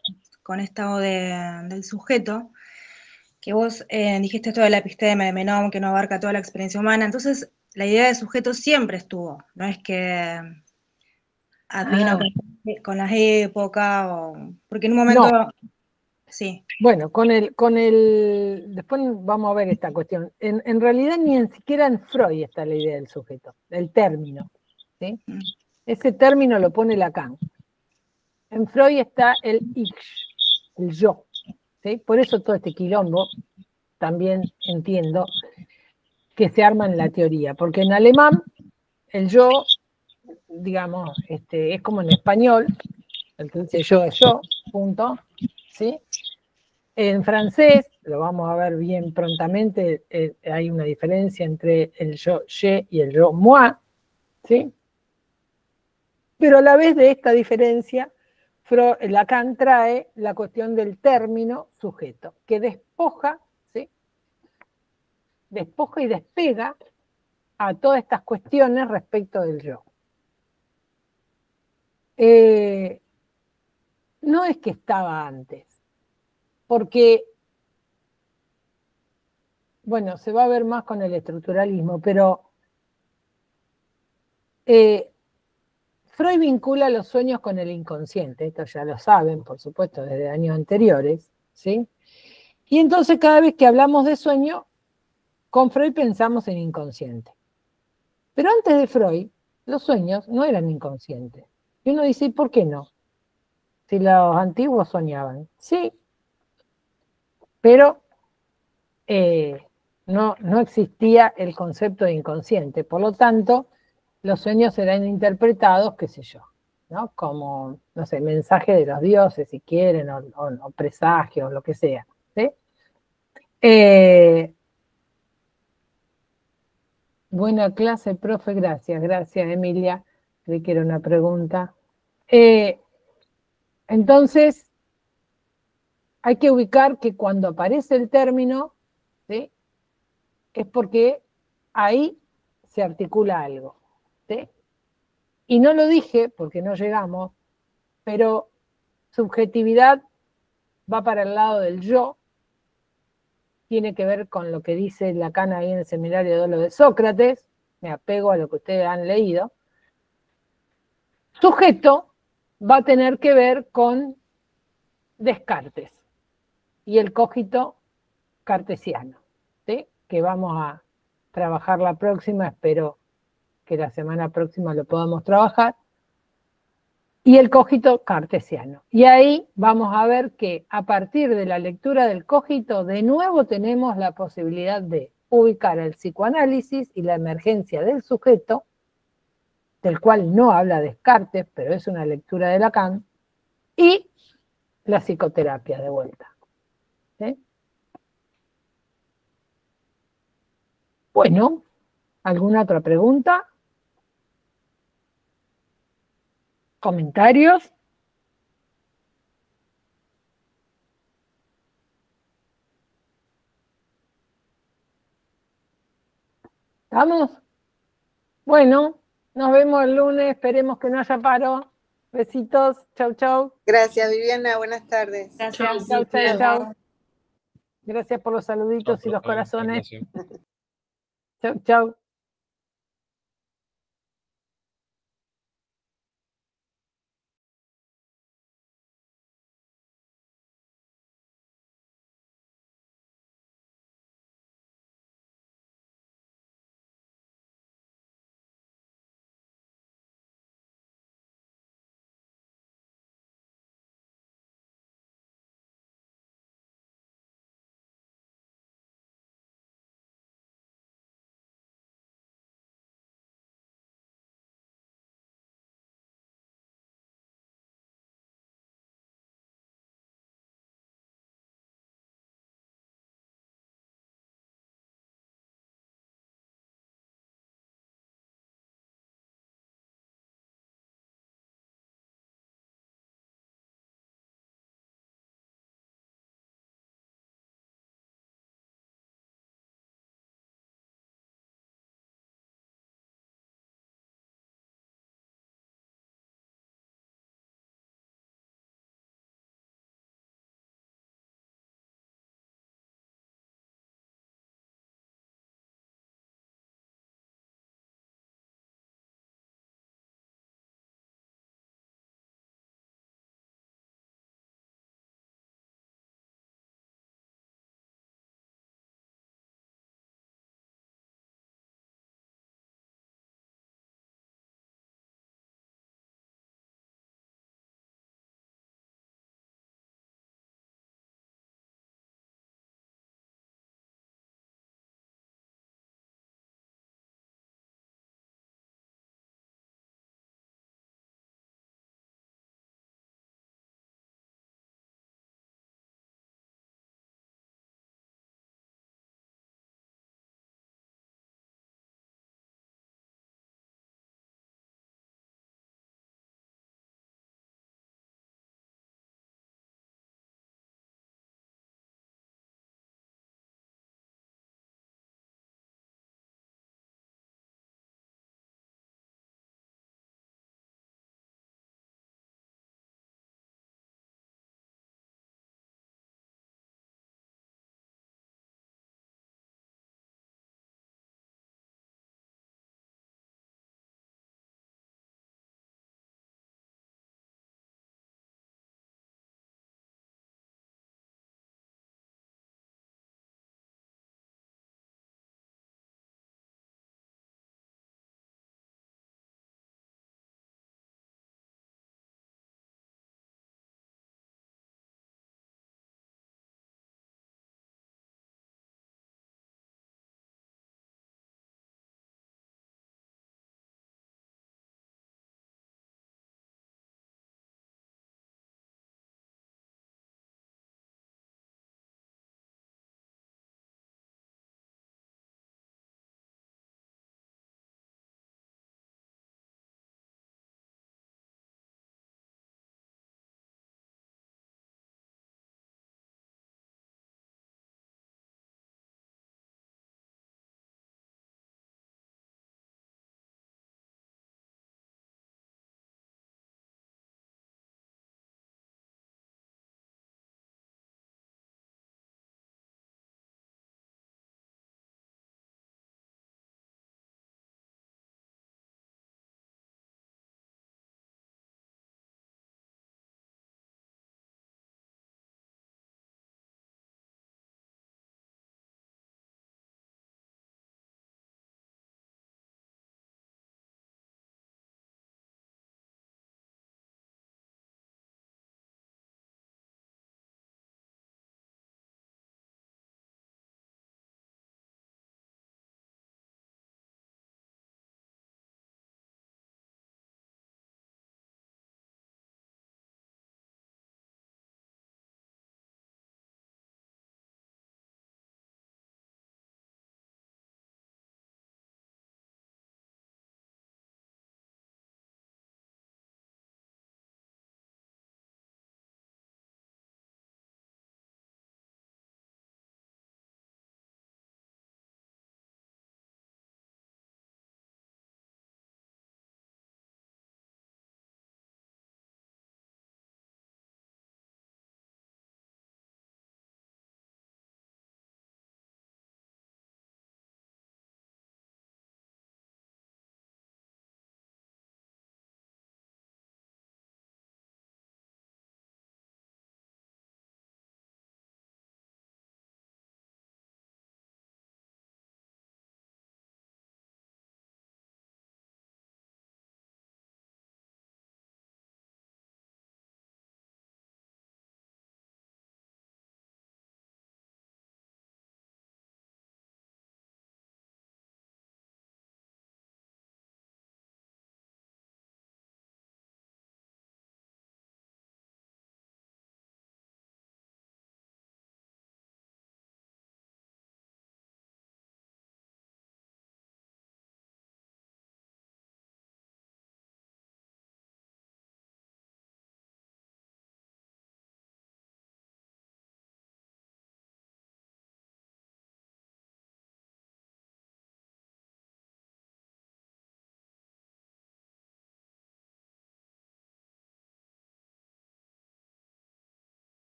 G: con esto del sujeto, que vos dijiste esto de la episteme de Menon, que no abarca toda la experiencia humana. Entonces, la idea de sujeto siempre estuvo, no es que vino con las épocas, porque en un momento... No. Sí.
A: Bueno, después vamos a ver esta cuestión. En realidad ni siquiera en Freud está la idea del sujeto, el término, ¿sí? Ese término lo pone Lacan. En Freud está el Ich, el yo, ¿sí? Por eso todo este quilombo también entiendo que se arma en la teoría, porque en alemán el yo, digamos, es como en español, el que dice yo es yo, punto, ¿sí? En francés, lo vamos a ver bien prontamente, hay una diferencia entre el yo je y el yo moi, ¿sí? Pero a la vez de esta diferencia, Lacan trae la cuestión del término sujeto, que despoja, ¿sí? Despoja y despega a todas estas cuestiones respecto del yo. No es que estaba antes, porque, bueno, se va a ver más con el estructuralismo, pero Freud vincula los sueños con el inconsciente, esto ya lo saben, por supuesto, desde años anteriores, ¿sí? Y entonces cada vez que hablamos de sueño, con Freud pensamos en inconsciente. Pero antes de Freud, los sueños no eran inconscientes. Y uno dice, ¿y por qué no? Si los antiguos soñaban. Sí, pero no existía el concepto de inconsciente. Por lo tanto, los sueños eran interpretados, qué sé yo, ¿no? Como, no sé, mensaje de los dioses, si quieren, o presagios, lo que sea, ¿sí? Buena clase, profe, gracias, Emilia. Creí que era una pregunta. Entonces, hay que ubicar que cuando aparece el término, ¿sí? Es porque ahí se articula algo, ¿sí? Y no lo dije porque no llegamos, pero subjetividad va para el lado del yo, tiene que ver con lo que dice Lacan ahí en el seminario de lo de Sócrates, me apego a lo que ustedes han leído. Sujeto va a tener que ver con Descartes y el cogito cartesiano, ¿sí? Que vamos a trabajar la próxima, espero que la semana próxima lo podamos trabajar, y el cogito cartesiano. Y ahí vamos a ver que a partir de la lectura del cogito, de nuevo tenemos la posibilidad de ubicar el psicoanálisis y la emergencia del sujeto, del cual no habla Descartes, pero es una lectura de Lacan, y la psicoterapia de vuelta. ¿Sí? Bueno, ¿alguna otra pregunta? ¿Comentarios? ¿Estamos? Bueno, nos vemos el lunes, esperemos que no haya paro. Besitos, chau, chau.
E: Gracias, Viviana, buenas tardes.
B: Gracias.
A: Chau, chau, chau. Gracias por los saluditos y los corazones. Chau, chau.